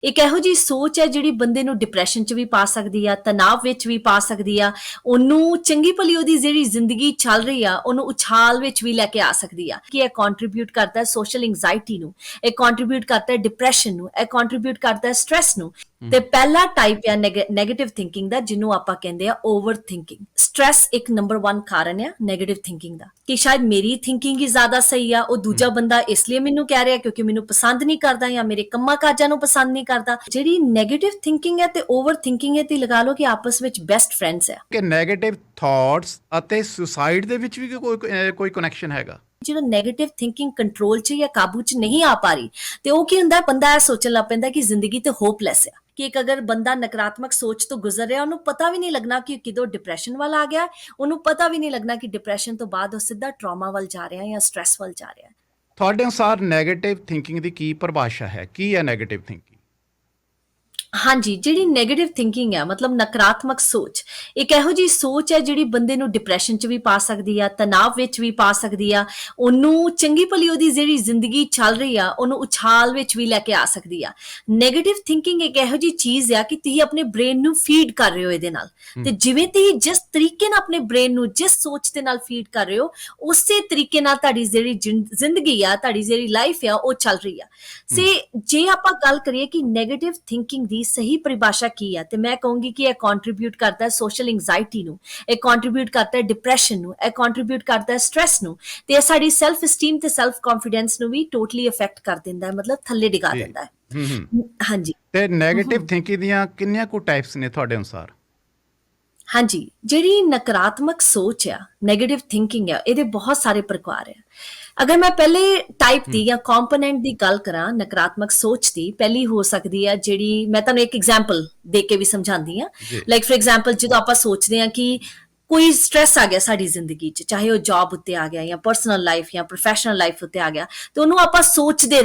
ਇੱਕ ਇਹੋ ਜਿਹੀ ਸੋਚ ਹੈ ਜਿਹੜੀ ਬੰਦੇ ਨੂੰ ਡਿਪਰੈਸ਼ਨ 'ਚ ਵੀ ਪਾ ਸਕਦੀ ਆ, ਤਣਾਅ ਵਿੱਚ ਵੀ ਪਾ ਸਕਦੀ ਆ, ਉਹਨੂੰ ਚੰਗੀ ਭਲੀ ਉਹਦੀ ਜਿਹੜੀ ਜ਼ਿੰਦਗੀ ਚੱਲ ਰਹੀ ਆ ਉਹਨੂੰ ਉਛਾਲ ਵਿੱਚ ਵੀ ਲੈ ਕੇ ਆ ਸਕਦੀ ਆ। ਕਿ ਇਹ ਕੰਟਰੀਬਿਊਟ ਕਰਦਾ ਹੈ ਸੋਸ਼ਲ ਐਂਜ਼ਾਇਟੀ ਨੂੰ, ਇਹ ਕੰਟਰੀਬਿਊਟ ਕਰਦਾ ਹੈ ਡਿਪਰੈਸ਼ਨ ਨੂੰ, ਇਹ ਕੰਟਰੀਬਿਊਟ ਕਰਦਾ ਹੈ ਸਟ੍ਰੈਸ ਨੂੰ। ਤੇ ਪਹਿਲਾ ਟਾਈਪ ਆ ਨੈਗੇਟਿਵ ਥਿੰਕਿੰਗ ਦਾ, ਜਿਹਨੂੰ ਆਪਾਂ ਕਹਿੰਦੇ ਆ ਓਵਰ ਥਿੰਕਿੰਗ। ਸਟ੍ਰੈਸ ਇੱਕ ਨੰਬਰ 1 ਕਾਰਨ ਆ ਨੈਗੇਟਿਵ ਥਿੰਕਿੰਗ ਦਾ, ਕਿ ਸ਼ਾਇਦ ਮੇਰੀ ਥਿੰਕਿੰਗ ਹੀ ਜ਼ਿਆਦਾ ਸਹੀ ਆ, ਉਹ ਦੂਜਾ ਬੰਦਾ ਇਸ ਲਈ ਮੈਨੂੰ ਕਹਿ ਰਿਹਾ ਕਿਉਂਕਿ ਮੈਨੂੰ ਪਸੰਦ ਨਹੀਂ ਕਰਦਾ ਜਾਂ ਮੇਰੇ ਕੰਮਾਂ ਕਾਜਾਂ ਨੂੰ ਪਸੰਦ ਨਹੀਂ ਕਰਦਾ। ਜਿਹੜੀ ਨੈਗੇਟਿਵ ਥਿੰਕਿੰਗ ਹੈ ਤੇ ਓਵਰ ਥਿੰਕਿੰਗ ਹੈ, ਤੇ ਲਗਾ ਲਓ ਕਿ ਆਪਸ ਵਿੱਚ ਬੈਸਟ ਫਰੈਂਡਸ ਆ। ਕਿ ਨੈਗੇਟਿਵ ਥਾਟਸ ਅਤੇ ਸੁਸਾਈਡ ਦੇ ਵਿੱਚ ਵੀ ਕੋਈ ਕਨੈਕਸ਼ਨ ਹੈਗਾ? ਜਦੋਂ ਨੈਗੇਟਿਵ ਥਿੰਕਿੰਗ ਕੰਟਰੋਲ 'ਚ ਜਾਂ ਕਾਬੂ 'ਚ ਨਹੀਂ ਆ ਪਾ ਰਹੀ, ਤੇ ਉਹ ਕੀ ਹੁੰਦਾ, ਬੰਦਾ ਇਹ ਸੋਚਣ ਲੱਗ ਪੈਂਦਾ ਕਿ ਜ਼ਿੰਦਗੀ ਤੇ ਹੋਪਲੈਸ ਆ। ਕਿ ਇੱਕ ਅਗਰ ਬੰਦਾ ਨਕਾਰਾਤਮਕ ਸੋਚ ਤੋਂ ਗੁਜ਼ਰ ਰਿਹਾ, ਉਹਨੂੰ ਪਤਾ ਵੀ ਨਹੀਂ ਲੱਗਣਾ ਕਿ ਕਿਦੋਂ ਡਿਪਰੈਸ਼ਨ ਵੱਲ ਆ ਗਿਆ, ਉਹਨੂੰ ਪਤਾ ਵੀ ਨਹੀਂ ਲੱਗਣਾ ਕਿ ਡਿਪਰੈਸ਼ਨ ਤੋਂ ਬਾਅਦ ਉਹ ਸਿੱਧਾ ਟਰਾਮਾ ਵੱਲ ਜਾ ਰਿਹਾ ਜਾਂ ਸਟ੍ਰੈਸ ਵੱਲ ਜਾ ਰਿਹਾ। ਤੁਹਾਡੇ ਅਨੁਸਾਰ ਨੈਗੇਟਿਵ ਥਿੰਕਿੰਗ ਦੀ ਕੀ ਪਰਿਭਾਸ਼ਾ ਹੈ? ਕੀ ਹੈ ਨੈਗੇਟਿਵ ਥਿੰਕਿੰਗ? ਹਾਂਜੀ, ਜਿਹੜੀ ਨੈਗੇਟਿਵ ਥਿੰਕਿੰਗ ਹੈ ਮਤਲਬ ਨਕਾਰਾਤਮਕ ਸੋਚ, ਇੱਕ ਇਹੋ ਜਿਹੀ ਸੋਚ ਹੈ ਜਿਹੜੀ ਬੰਦੇ ਨੂੰ ਡਿਪਰੈਸ਼ਨ 'ਚ ਵੀ ਪਾ ਸਕਦੀ ਆ, ਤਣਾਅ ਵਿੱਚ ਵੀ ਪਾ ਸਕਦੀ ਆ, ਉਹਨੂੰ ਚੰਗੀ ਭਲੀ ਉਹਦੀ ਜਿਹੜੀ ਜ਼ਿੰਦਗੀ ਚੱਲ ਰਹੀ ਆ ਉਹਨੂੰ ਉਛਾਲ ਵਿੱਚ ਵੀ ਲੈ ਕੇ ਆ ਸਕਦੀ ਆ। ਨੈਗੇਟਿਵ ਥਿੰਕਿੰਗ ਇੱਕ ਇਹੋ ਜਿਹੀ ਚੀਜ਼ ਆ ਕਿ ਤੁਸੀਂ ਆਪਣੇ ਬ੍ਰੇਨ ਨੂੰ ਫੀਡ ਕਰ ਰਹੇ ਹੋ ਇਹਦੇ ਨਾਲ, ਤੇ ਜਿਵੇਂ ਤੁਸੀਂ ਜਿਸ ਤਰੀਕੇ ਨਾਲ ਆਪਣੇ ਬ੍ਰੇਨ ਨੂੰ ਜਿਸ ਸੋਚ ਦੇ ਨਾਲ ਫੀਡ ਕਰ ਰਹੇ ਹੋ, ਉਸੇ ਤਰੀਕੇ ਨਾਲ ਤੁਹਾਡੀ ਜਿਹੜੀ ਜ਼ਿੰਦਗੀ ਆ, ਤੁਹਾਡੀ ਜਿਹੜੀ ਲਾਈਫ ਆ ਉਹ ਚੱਲ ਰਹੀ ਆ। ਜੇ ਆਪਾਂ ਗੱਲ ਕਰੀਏ ਕਿ ਨੈਗੇਟਿਵ ਥਿੰਕਿੰਗ ਦੀ ਸਹੀ ਪਰਿਭਾਸ਼ਾ ਕੀ ਹੈ, ਤੇ ਮੈਂ ਕਹੂੰਗੀ ਕਿ ਇਹ ਕੰਟਰੀਬਿਊਟ ਕਰਦਾ ਹੈ ਸੋਸ਼ਲ ਐਂਜ਼ਾਇਟੀ ਨੂੰ, ਇਹ ਕੰਟਰੀਬਿਊਟ ਕਰਦਾ ਹੈ ਡਿਪਰੈਸ਼ਨ ਨੂੰ, ਇਹ ਕੰਟਰੀਬਿਊਟ ਕਰਦਾ ਹੈ ਸਟ੍ਰੈਸ ਨੂੰ, ਤੇ ਇਹ ਸਾਡੀ ਸੈਲਫ ਅਸਟੀਮ ਤੇ ਸੈਲਫ ਕੌਨਫੀਡੈਂਸ ਨੂੰ ਵੀ ਟੋਟਲੀ ਅਫੈਕਟ ਕਰ ਦਿੰਦਾ ਹੈ, ਮਤਲਬ ਥੱਲੇ ਡਿਗਾ ਦਿੰਦਾ ਹੈ। ਹਾਂਜੀ। ਤੇ ਨੈਗੇਟਿਵ ਥਿੰਕਿੰਗ ਦੀਆਂ ਕਿੰਨੀਆਂ ਕੁ ਟਾਈਪਸ ਨੇ ਤੁਹਾਡੇ ਅਨੁਸਾਰ? ਹਾਂਜੀ, ਜਿਹੜੀ ਨਕਾਰਾਤਮਕ ਸੋਚ ਆ, ਨੈਗੇਟਿਵ ਥਿੰਕਿੰਗ ਆ, ਇਹਦੇ ਬਹੁਤ ਸਾਰੇ ਪ੍ਰਕਾਰ ਆ। ਅਗਰ ਮੈਂ ਪਹਿਲੇ ਟਾਈਪ ਦੀ ਜਾਂ ਕੰਪੋਨੈਂਟ ਦੀ ਗੱਲ ਕਰਾਂ ਨਕਾਰਾਤਮਕ ਸੋਚ ਦੀ, ਪਹਿਲੀ ਹੋ ਸਕਦੀ ਆ ਜਿਹੜੀ ਮੈਂ ਤੁਹਾਨੂੰ ਇੱਕ ਐਗਜ਼ਾਮਪਲ ਦੇ ਕੇ ਵੀ ਸਮਝਾਉਂਦੀ ਆ। ਲਾਈਕ ਫॉर ਐਗਜ਼ਾਮਪਲ, ਜਦੋਂ ਆਪਾਂ ਸੋਚਦੇ ਹਾਂ ਕਿ ਕੋਈ ਸਟ੍ਰੈਸ ਆ ਗਿਆ ਸਾਡੀ ਜ਼ਿੰਦਗੀ 'ਚ, ਚਾਹੇ ਉਹ ਜੌਬ ਉੱਤੇ ਆ ਗਿਆ ਜਾਂ ਪਰਸਨਲ ਲਾਈਫ ਜਾਂ ਪ੍ਰੋਫੈਸ਼ਨਲ ਲਾਈਫ ਉੱਤੇ ਆ ਗਿਆ, ਤੇ ਉਹਨੂੰ ਆਪਾਂ ਸੋਚਦੇ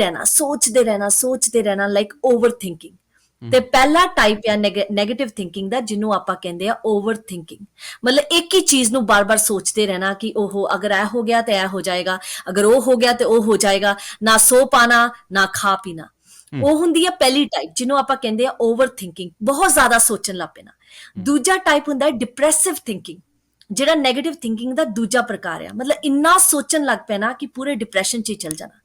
ਰਹਿਣਾ ਲਾਈਕ ਓਵਰ ਥਿੰਕਿੰਗ। ਤੇ ਪਹਿਲਾ ਟਾਈਪ ਆ ਨੈਗੇਟਿਵ ਥਿੰਕਿੰਗ ਦਾ, ਜਿਹਨੂੰ ਆਪਾਂ ਕਹਿੰਦੇ ਆ ਓਵਰ ਥਿੰਕਿੰਗ। ਮਤਲਬ ਇੱਕ ਹੀ ਚੀਜ਼ ਨੂੰ ਬਾਰ-ਬਾਰ ਸੋਚਦੇ ਰਹਿਣਾ ਕਿ ਉਹ ਅਗਰ ਇਹ ਹੋ ਗਿਆ ਤੇ ਇਹ ਹੋ ਜਾਏਗਾ, ਅਗਰ ਉਹ ਹੋ ਗਿਆ ਤੇ ਉਹ ਹੋ ਜਾਏਗਾ, ਨਾ ਸੋ ਪਾਣਾ ਨਾ ਖਾ ਪੀਣਾ। ਉਹ ਹੁੰਦੀ ਆ ਪਹਿਲੀ ਟਾਈਪ, ਜਿਹਨੂੰ ਆਪਾਂ ਕਹਿੰਦੇ ਆ ਓਵਰ ਥਿੰਕਿੰਗ, ਬਹੁਤ ਜ਼ਿਆਦਾ ਸੋਚਣ ਲੱਗ ਪੈਣਾ। ਦੂਜਾ ਟਾਈਪ ਹੁੰਦਾ ਡਿਪਰੈਸਿਵ ਥਿੰਕਿੰਗ, ਜਿਹੜਾ ਨੈਗੇਟਿਵ ਥਿੰਕਿੰਗ ਦਾ ਦੂਜਾ ਪ੍ਰਕਾਰ ਆ। ਮਤਲਬ ਇੰਨਾ ਸੋਚਣ ਲੱਗ ਪੈਣਾ ਕਿ ਪੂਰੇ ਡਿਪਰੈਸ਼ਨ 'ਚ ਹੀ ਚਲ ਜਾਣਾ।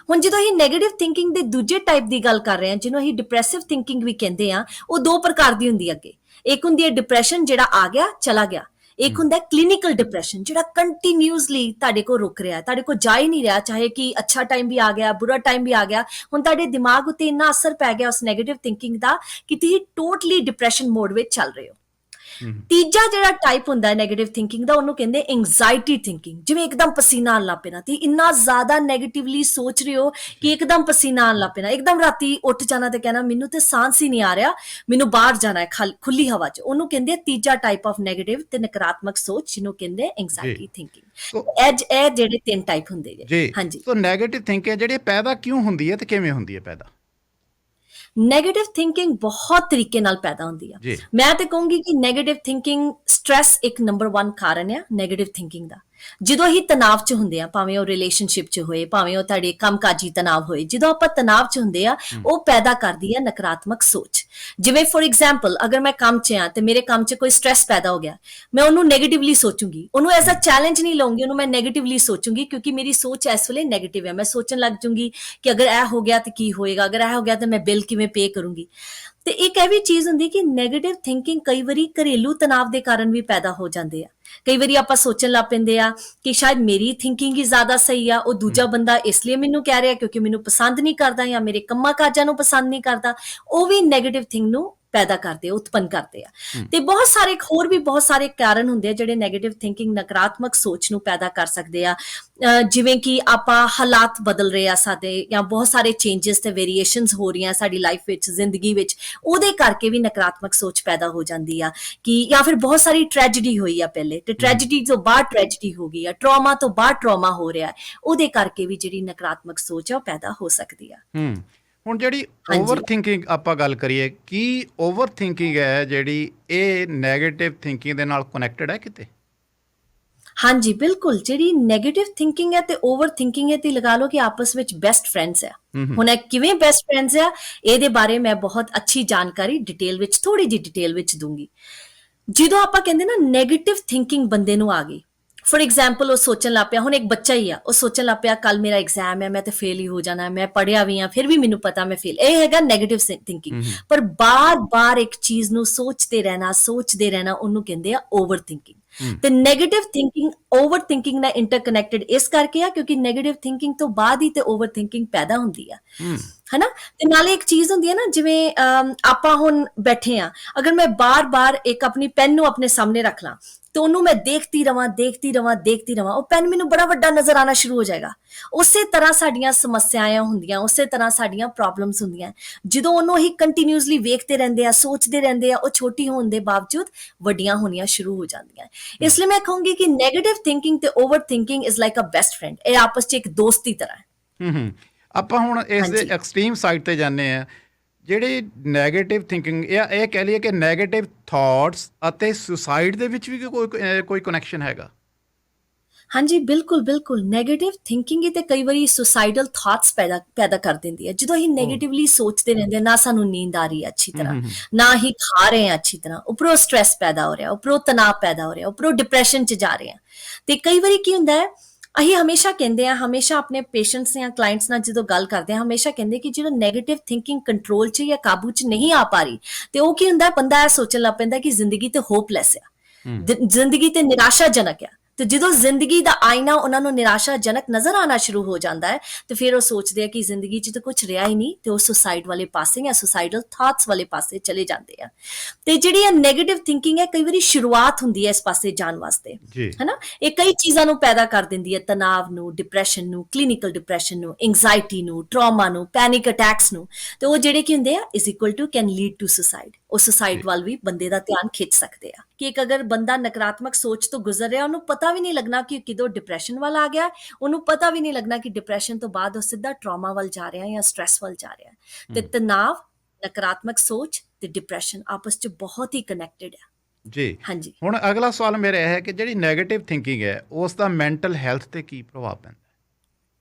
ਹੁਣ ਜਦੋਂ ਅਸੀਂ ਨੈਗੇਟਿਵ ਥਿੰਕਿੰਗ ਦੇ ਦੂਜੇ ਟਾਈਪ ਦੀ ਗੱਲ ਕਰ ਰਹੇ ਹਾਂ, ਜਿਹਨੂੰ ਅਸੀਂ ਡਿਪਰੈਸਿਵ ਥਿੰਕਿੰਗ ਵੀ ਕਹਿੰਦੇ ਆ, ਉਹ ਦੋ ਪ੍ਰਕਾਰ ਦੀ ਹੁੰਦੀ ਹੈ ਅੱਗੇ। ਇੱਕ ਹੁੰਦੀ ਹੈ ਡਿਪਰੈਸ਼ਨ, ਜਿਹੜਾ ਆ ਗਿਆ ਚਲਾ ਗਿਆ। ਇੱਕ ਹੁੰਦਾ ਕਲੀਨਿਕਲ ਡਿਪਰੈਸ਼ਨ, ਜਿਹੜਾ ਕੰਟੀਨਿਊਸਲੀ ਤੁਹਾਡੇ ਕੋਲ ਰੁਕ ਰਿਹਾ, ਤੁਹਾਡੇ ਕੋਲ ਜਾ ਹੀ ਨਹੀਂ ਰਿਹਾ, ਚਾਹੇ ਕਿ ਅੱਛਾ ਟਾਈਮ ਵੀ ਆ ਗਿਆ, ਬੁਰਾ ਟਾਈਮ ਵੀ ਆ ਗਿਆ। ਹੁਣ ਤੁਹਾਡੇ ਦਿਮਾਗ ਉੱਤੇ ਇੰਨਾ ਅਸਰ ਪੈ ਗਿਆ ਉਸ ਨੈਗੇਟਿਵ ਥਿੰਕਿੰਗ ਦਾ ਕਿ ਤੁਸੀਂ ਟੋਟਲੀ ਡਿਪਰੈਸ਼ਨ ਮੋਡ ਵਿੱਚ ਚੱਲ ਰਹੇ ਹੋ। ਤੀਜਾ ਜਿਹੜਾ ਟਾਈਪ ਹੁੰਦਾ ਨੈਗੇਟਿਵ ਥਿੰਕਿੰਗ ਦਾ, ਉਹਨੂੰ ਕਹਿੰਦੇ ਐਂਜ਼ਾਈਟੀ ਥਿੰਕਿੰਗ। ਜਿਵੇਂ ਇੱਕਦਮ ਪਸੀਨਾ ਆਉਣ ਲੱਗ ਪੈਣਾ, ਤੇ ਇੰਨਾ ਜ਼ਿਆਦਾ ਨੈਗੇਟਿਵਲੀ ਸੋਚ ਰਹੇ ਹੋ ਕਿ ਇੱਕਦਮ ਪਸੀਨਾ ਆਉਣ ਲੱਗ ਪੈਣਾ, ਇੱਕਦਮ ਰਾਤੀ ਉੱਠ ਜਾਣਾ ਤੇ ਕਹਿਣਾ ਮੈਨੂੰ ਤੇ ਸਾਂਸ ਹੀ ਨਹੀਂ ਆ ਰਿਹਾ, ਮੈਨੂੰ ਬਾਹਰ ਜਾਣਾ ਹੈ ਖੁੱਲੀ ਹਵਾ 'ਚ। ਉਹਨੂੰ ਕਹਿੰਦੇ ਤੀਜਾ ਟਾਈਪ ਆਫ ਨੈਗੇਟਿਵ ਤੇ ਨਕਾਰਾਤਮਕ ਸੋਚ, ਜਿਹਨੂੰ ਕਹਿੰਦੇ ਐਂਜ਼ਾਈਟੀ ਥਿੰਕਿੰਗ। ਇਹ ਜਿਹੜੇ 3 ਟਾਈਪ ਹੁੰਦੇ ਜੀ। ਹਾਂਜੀ। ਸੋ ਨੈਗੇਟਿਵ ਥਿੰਕਿੰਗ ਜਿਹੜੀ ਪੈਦਾ ਕਿਉਂ ਹੁੰਦੀ ਹੈ ਤੇ ਕਿਵੇਂ ਹੁੰਦੀ ਹੈ ਪੈਦਾ? ਨੈਗੇਟਿਵ ਥਿੰਕਿੰਗ ਬਹੁਤ ਤਰੀਕੇ ਨਾਲ ਪੈਦਾ ਹੁੰਦੀ ਆ। ਮੈਂ ਤੇ ਕਹੂੰਗੀ ਕਿ ਨੈਗੇਟਿਵ ਥਿੰਕਿੰਗ, ਸਟ੍ਰੈਸ ਇੱਕ ਨੰਬਰ 1 ਕਾਰਨ ਆ ਨੈਗੇਟਿਵ ਥਿੰਕਿੰਗ ਦਾ। ਜਦੋਂ ਅਸੀਂ ਤਣਾਵ 'ਚ ਹੁੰਦੇ ਆ, ਭਾਵੇਂ ਉਹ ਰਿਲੇਸ਼ਨਸ਼ਿਪ 'ਚ ਹੋਏ, ਭਾਵੇਂ ਉਹ ਤੁਹਾਡੇ ਕੰਮਕਾਜੀ ਤਣਾਵ ਹੋਏ, ਜਦੋਂ ਆਪਾਂ ਤਣਾਵ 'ਚ ਹੁੰਦੇ ਆ, ਉਹ ਪੈਦਾ ਕਰਦੀ ਹੈ ਨਕਾਰਾਤਮਕ ਸੋਚ। ਜਿਵੇਂ ਫॉर ਐਗਜ਼ਾਮਪਲ, ਅਗਰ ਮੈਂ ਕੰਮ 'ਚ ਆ ਤੇ ਮੇਰੇ ਕੰਮ 'ਚ ਕੋਈ ਸਟ੍ਰੈਸ ਪੈਦਾ ਹੋ ਗਿਆ, ਮੈਂ ਉਹਨੂੰ ਨੈਗੇਟਿਵਲੀ ਸੋਚੂੰਗੀ, ਉਹਨੂੰ ਐਜ਼ ਅ ਚੈਲੰਜ ਨਹੀਂ ਲਵਾਂਗੀ, ਉਹਨੂੰ ਮੈਂ ਨੈਗੇਟਿਵਲੀ ਸੋਚੂੰਗੀ, ਕਿਉਂਕਿ ਮੇਰੀ ਸੋਚ ਇਸ ਵੇਲੇ ਨੈਗੇਟਿਵ ਹੈ। ਮੈਂ ਸੋਚਣ ਲੱਗ ਜੂੰਗੀ ਕਿ ਅਗਰ ਇਹ ਹੋ ਗਿਆ ਤੇ ਕੀ ਹੋਏਗਾ, ਅਗਰ ਇਹ ਹੋ ਗਿਆ ਤਾਂ ਮੈਂ ਬਿੱਲ ਕਿਵੇਂ ਪੇ ਕਰੂੰਗੀ। ਤੇ ਇੱਕ ਇਹ ਵੀ ਚੀਜ਼ ਹੁੰਦੀ ਕਿ ਨੈਗੇਟਿਵ ਥਿੰਕਿੰਗ ਕਈ ਵਾਰੀ ਘਰੇਲੂ ਤਣਾਵ ਦੇ ਕਾਰਨ ਵੀ ਪੈਦਾ ਹੋ ਜਾਂਦੇ ਆ। ਕਈ ਵਾਰੀ ਆਪਾਂ ਸੋਚਣ ਲੱਗ ਪੈਂਦੇ ਆ ਕਿ ਸ਼ਾਇਦ ਮੇਰੀ ਥਿੰਕਿੰਗ ਹੀ ਜ਼ਿਆਦਾ ਸਹੀ ਆ, ਉਹ ਦੂਜਾ ਬੰਦਾ ਇਸ ਲਈ ਮੈਨੂੰ ਕਹਿ ਰਿਹਾ ਕਿਉਂਕਿ ਮੈਨੂੰ ਪਸੰਦ ਨਹੀਂ ਕਰਦਾ ਜਾਂ ਮੇਰੇ ਕੰਮਾਂ ਕਾਜਾਂ ਨੂੰ ਪਸੰਦ ਨਹੀਂ ਕਰਦਾ। ਉਹ ਵੀ ਨੈਗੇਟਿਵ ਥਿੰਗ ਨੂੰ ਪੈਦਾ ਕਰਦੇ ਆ, ਉਤਪੰਨ ਕਰਦੇ ਆ। ਤੇ ਬਹੁਤ ਸਾਰੇ ਹੋਰ ਵੀ ਬਹੁਤ ਸਾਰੇ ਕਾਰਨ ਹੁੰਦੇ ਆ ਜਿਹੜੇ ਨੈਗੇਟਿਵ ਥਿੰਕਿੰਗ, ਨਕਾਰਾਤਮਕ ਸੋਚ ਨੂੰ ਪੈਦਾ ਕਰ ਸਕਦੇ ਆ। ਜਿਵੇਂ ਕਿ ਆਪਾਂ ਹਾਲਾਤ ਬਦਲ ਰਹੇ ਆ ਸਾਡੇ, ਜਾਂ ਬਹੁਤ ਸਾਰੇ ਚੇਂਜਸ ਤੇ ਵੇਰੀਏਸ਼ਨਸ ਹੋ ਰਹੀਆਂ ਸਾਡੀ ਲਾਈਫ ਵਿੱਚ, ਜ਼ਿੰਦਗੀ ਵਿੱਚ, ਉਹਦੇ ਕਰਕੇ ਵੀ ਨਕਾਰਾਤਮਕ ਸੋਚ ਪੈਦਾ ਹੋ ਜਾਂਦੀ ਆ। ਕਿ ਜਾਂ ਫਿਰ ਬਹੁਤ ਸਾਰੀ ਟ੍ਰੈਜਡੀ ਹੋਈ ਆ ਪਹਿਲੇ, ਤੇ ਟ੍ਰੈਜਡੀ ਤੋਂ ਬਾਅਦ ਟ੍ਰੈਜਡੀ ਹੋ ਗਈ ਆ, ਟਰਾਮਾ ਤੋਂ ਬਾਅਦ ਟਰਾਮਾ ਹੋ ਰਿਹਾ, ਉਹਦੇ ਕਰਕੇ ਵੀ ਜਿਹੜੀ ਨਕਾਰਾਤਮਕ ਸੋਚ ਆ ਉਹ ਪੈਦਾ ਹੋ ਸਕਦੀ ਆ। ਹੁਣ ਜਿਹੜੀ ਓਵਰ ਥਿੰਕਿੰਗ ਆਪਾਂ ਗੱਲ ਕਰੀਏ, ਕੀ ਓਵਰ ਥਿੰਕਿੰਗ ਹੈ ਜਿਹੜੀ ਇਹ ਨੈਗੇਟਿਵ ਥਿੰਕਿੰਗ ਦੇ ਨਾਲ ਕਨੈਕਟਡ ਹੈ ਕਿਤੇ? ਹਾਂਜੀ ਬਿਲਕੁਲ, ਜਿਹੜੀ ਨੈਗੇਟਿਵ ਥਿੰਕਿੰਗ ਹੈ ਤੇ ਓਵਰ ਥਿੰਕਿੰਗ ਹੈ, ਤੇ ਲਗਾ ਲਓ ਕਿ ਆਪਸ ਵਿੱਚ ਬੈਸਟ ਫਰੈਂਡਸ ਆ। ਹੁਣ ਇਹ ਕਿਵੇਂ ਬੈਸਟ ਫਰੈਂਡਸ ਆ, ਇਹਦੇ ਬਾਰੇ ਮੈਂ ਬਹੁਤ ਅੱਛੀ ਜਾਣਕਾਰੀ ਡਿਟੇਲ ਵਿੱਚ, ਥੋੜੀ ਜਿਹੀ ਡਿਟੇਲ ਵਿੱਚ ਦੂੰਗੀ। ਜਦੋਂ ਆਪਾਂ ਕਹਿੰਦੇ ਨਾ ਨੈਗੇਟਿਵ ਥਿੰਕਿੰਗ ਬੰਦੇ ਨੂੰ ਆ ਗਈ, ਫॉर एग्जाम्पल ਉਹ ਸੋਚਣ ਲੱਗ ਪਿਆ, ਹੁਣ ਇੱਕ ਬੱਚਾ ਹੀ ਆ, ਉਹ ਸੋਚਣ ਲੱਗ ਪਿਆ ਕੱਲ ਮੇਰਾ ਐਗਜ਼ਾਮ ਹੈ, ਮੈਂ ਤੇ ਫੇਲ ਹੀ ਹੋ ਜਾਣਾ, ਮੈਂ ਪੜਿਆ ਵੀ ਆ ਫਿਰ ਵੀ ਮੈਨੂੰ ਪਤਾ ਮੈਂ ਫੇਲ, ਇਹ ਹੈਗਾ ਨੈਗੇਟਿਵ ਥਿੰਕਿੰਗ। ਪਰ ਬਾਰ-ਬਾਰ ਇੱਕ ਚੀਜ਼ ਨੂੰ ਸੋਚਦੇ ਰਹਿਣਾ ਉਹਨੂੰ ਕਹਿੰਦੇ ਆ ਓਵਰ ਥਿੰਕਿੰਗ। ਤੇ ਨੈਗੇਟਿਵ ਥਿੰਕਿੰਗ ਓਵਰ ਥਿੰਕਿੰਗ ਨਾਲ ਇੰਟਰਕਨੈਕਟਡ ਇਸ ਕਰਕੇ ਆ ਕਿਉਂਕਿ ਨੈਗੇਟਿਵ ਥਿੰਕਿੰਗ ਤੋਂ ਬਾਅਦ ਹੀ ਤੇ ਓਵਰ ਥਿੰਕਿੰਗ ਪੈਦਾ ਹੁੰਦੀ ਆ, ਹਨਾ। ਤੇ ਨਾਲੇ ਇੱਕ ਚੀਜ਼ ਹੁੰਦੀ ਹੈ ਨਾ, ਜਿਵੇਂ ਆਪਾਂ ਹੁਣ ਬੈਠੇ ਆ, ਅਗਰ ਮੈਂ ਬਾਰ-ਬਾਰ ਇੱਕ ਆਪਣੀ ਪੈਨ ਨੂੰ ਆਪਣੇ ਸਾਹਮਣੇ ਰੱਖ ਲਾਂ ਤੇ ਉਹਨੂੰ ਮੈਂ ਦੇਖਦੀ ਰਵਾਂ, ਉਹ ਪੈਨ ਮੈਨੂੰ ਬੜਾ ਵੱਡਾ ਨਜ਼ਰ ਆਣਾ ਸ਼ੁਰੂ ਹੋ ਜਾਏਗਾ। ਉਸੇ ਤਰ੍ਹਾਂ ਸਾਡੀਆਂ ਸਮੱਸਿਆਵਾਂ ਹੁੰਦੀਆਂ, ਉਸੇ ਤਰ੍ਹਾਂ ਸਾਡੀਆਂ ਪ੍ਰੋਬਲਮਸ ਹੁੰਦੀਆਂ, ਜਦੋਂ ਉਹਨੂੰ ਅਸੀਂ ਕੰਟੀਨਿਊਸਲੀ ਵੇਖਦੇ ਰਹਿੰਦੇ ਆ, ਸੋਚਦੇ ਰਹਿੰਦੇ ਆ, ਉਹ ਛੋਟੀ ਹੋਣ ਦੇ ਬਾਵਜੂਦ ਵੱਡੀਆਂ ਹੋਣੀਆਂ ਸ਼ੁਰੂ ਹੋ ਜਾਂਦੀਆਂ। ਇਸ ਲਈ ਮੈਂ ਕਹੂੰਗੀ ਕਿ ਨੈਗੇਟਿਵ ਥਿੰਕਿੰਗ ਤੇ overthinking is like a best friend, ਇਹ ਆਪਸ 'ਚ ਇੱਕ ਦੋਸਤ ਦੀ ਤਰ੍ਹਾਂ ਹੈ। ਆਪਾਂ ਹੁਣ ਇਸ ਦੇ ਹਾਂਜੀ ਐਕਸਟ੍ਰੀਮ ਸਾਈਡ ਤੇ ਜਾਂਦੇ ਆ, ਜਿਹੜੀ ਨੈਗੇਟਿਵ ਥਿੰਕਿੰਗ, ਇਹ ਕਹਿ ਲਈਏ ਕਿ ਨੈਗੇਟਿਵ ਥਾਟਸ ਅਤੇ ਸੁਸਾਈਡ ਦੇ ਵਿੱਚ ਵੀ ਕੋਈ ਕਨੈਕਸ਼ਨ ਹੈਗਾ? ਹਾਂਜੀ ਬਿਲਕੁਲ ਬਿਲਕੁਲ, ਨੈਗੇਟਿਵ ਥਿੰਕਿੰਗ ਹੀ ਤੇ ਕਈ ਵਾਰੀ ਸੁਸਾਈਡਲ ਥਾਟਸ ਪੈਦਾ ਕਰ ਦਿੰਦੀ ਹੈ। ਜਦੋਂ ਅਸੀਂ ਨੈਗੇਟਿਵਲੀ ਸੋਚਦੇ ਰਹਿੰਦੇ ਹਾਂ, ਨਾ ਸਾਨੂੰ ਨੀਂਦ ਆ ਰਹੀ ਹੈ ਅੱਛੀ ਤਰ੍ਹਾਂ, ਨਾ ਹੀ ਖਾ ਰਹੇ ਹਾਂ ਅੱਛੀ ਤਰ੍ਹਾਂ, ਉੱਪਰੋਂ ਸਟ੍ਰੈਸ ਪੈਦਾ ਹੋ ਰਿਹਾ, ਉੱਪਰੋਂ ਤਣਾਅ ਪੈਦਾ ਹੋ ਰਿਹਾ, ਉੱਪਰੋਂ ਡਿਪਰੈਸ਼ਨ 'ਚ ਜਾ ਰਹੇ ਹਾਂ। ਤੇ ਕਈ ਵਾਰੀ ਕੀ ਹੁੰਦਾ ਹੈ, ਅਸੀਂ ਹਮੇਸ਼ਾ ਕਹਿੰਦੇ ਆ, ਹਮੇਸ਼ਾ ਆਪਣੇ ਪੇਸ਼ੈਂਟਸ ਜਾਂ ਕਲਾਇੰਟਸ ਨਾਲ ਜਦੋਂ ਗੱਲ ਕਰਦੇ ਆ, ਹਮੇਸ਼ਾ ਕਹਿੰਦੇ ਕਿ ਜਦੋਂ ਨੈਗੇਟਿਵ ਥਿੰਕਿੰਗ ਕੰਟਰੋਲ 'ਚ ਜਾਂ ਕਾਬੂ 'ਚ ਨਹੀਂ ਆ ਪਾ ਰਹੀ, ਤੇ ਉਹ ਕੀ ਹੁੰਦਾ, ਬੰਦਾ ਇਹ ਸੋਚਣ ਲੱਗ ਪੈਂਦਾ ਕਿ ਜ਼ਿੰਦਗੀ ਤੇ ਹੋਪਲੈਸ ਆ, ਜ਼ਿੰਦਗੀ ਤੇ ਨਿਰਾਸ਼ਾਜਨਕ ਆ। ਤੇ ਜਦੋਂ ਜ਼ਿੰਦਗੀ ਦਾ ਆਇਨਾ ਉਹਨਾਂ ਨੂੰ ਨਿਰਾਸ਼ਾਜਨਕ ਨਜ਼ਰ ਆਣਾ ਸ਼ੁਰੂ ਹੋ ਜਾਂਦਾ ਹੈ, ਤੇ ਫਿਰ ਉਹ ਸੋਚਦੇ ਆ ਕਿ ਜ਼ਿੰਦਗੀ 'ਚ ਤਾਂ ਕੁਝ ਰਿਹਾ ਹੀ ਨਹੀਂ, ਤੇ ਉਹ ਸੁਸਾਈਡ ਵਾਲੇ ਪਾਸੇ ਜਾਂ ਸੁਸਾਈਡਲ ਥਾਟਸ ਵਾਲੇ ਪਾਸੇ ਚਲੇ ਜਾਂਦੇ ਆ। ਤੇ ਜਿਹੜੀ ਇਹ ਨੈਗੇਟਿਵ ਥਿੰਕਿੰਗ ਹੈ, ਕਈ ਵਾਰੀ ਸ਼ੁਰੂਆਤ ਹੁੰਦੀ ਹੈ ਇਸ ਪਾਸੇ ਜਾਣ ਵਾਸਤੇ, ਜੀ। ਹਨਾ। ਇਹ ਕਈ ਚੀਜ਼ਾਂ ਨੂੰ ਪੈਦਾ ਕਰ ਦਿੰਦੀ ਹੈ, ਤਣਾਵ ਨੂੰ, ਡਿਪਰੈਸ਼ਨ ਨੂੰ, ਕਲੀਨਿਕਲ ਡਿਪਰੈਸ਼ਨ ਨੂੰ, ਐਂਗਜ਼ਾਇਟੀ ਨੂੰ, ਟਰਾਮਾ ਨੂੰ, ਪੈਨਿਕ ਅਟੈਕਸ ਨੂੰ। ਤੇ ਉਹ ਜਿਹੜੇ ਕੀ ਹੁੰਦੇ ਆ, is equal to can lead to suicide, ਉਹ ਸੁਸਾਈਡ ਵੱਲ ਵੀ ਬੰਦੇ ਦਾ ਧਿਆਨ ਖਿੱਚ ਸਕਦੇ ਆ। ਕਿ ਇੱਕ ਅਗਰ ਬੰਦਾ ਨਕਾਰਾਤਮਕ ਸੋਚ ਤੋਂ ਗੁਜ਼ਰ ਰਿਹਾ, ਉਹਨੂੰ ਪਤਾ ਵੀ ਨਹੀਂ ਲੱਗਣਾ ਕਿ ਕਿਦੋਂ ਡਿਪਰੈਸ਼ਨ ਵੱਲ ਆ ਗਿਆ, ਉਹਨੂੰ ਪਤਾ ਵੀ ਨਹੀਂ ਲੱਗਣਾ ਕਿ ਡਿਪਰੈਸ਼ਨ ਤੋਂ ਬਾਅਦ ਉਹ ਸਿੱਧਾ ਟਰਾਮਾ ਵੱਲ ਜਾ ਰਿਹਾ ਜਾਂ ਸਟ੍ਰੈਸ ਵੱਲ ਜਾ ਰਿਹਾ। ਤੇ ਤਣਾਵ, ਨਕਾਰਾਤਮਕ ਸੋਚ ਤੇ ਡਿਪਰੈਸ਼ਨ ਆਪਸ 'ਚ ਬਹੁਤ ਹੀ ਕਨੈਕਟਡ ਆ। ਜੀ। ਹਾਂਜੀ, ਹੁਣ ਅਗਲਾ ਸਵਾਲ ਮੇਰਾ ਇਹ ਹੈ ਕਿ ਜਿਹੜੀ ਨੈਗੇਟਿਵ ਥਿੰਕਿੰਗ ਹੈ, ਉਸ ਦਾ ਮੈਂਟਲ ਹੈਲਥ ਤੇ ਕੀ ਪ੍ਰਭਾਵ ਪੈਂਦਾ?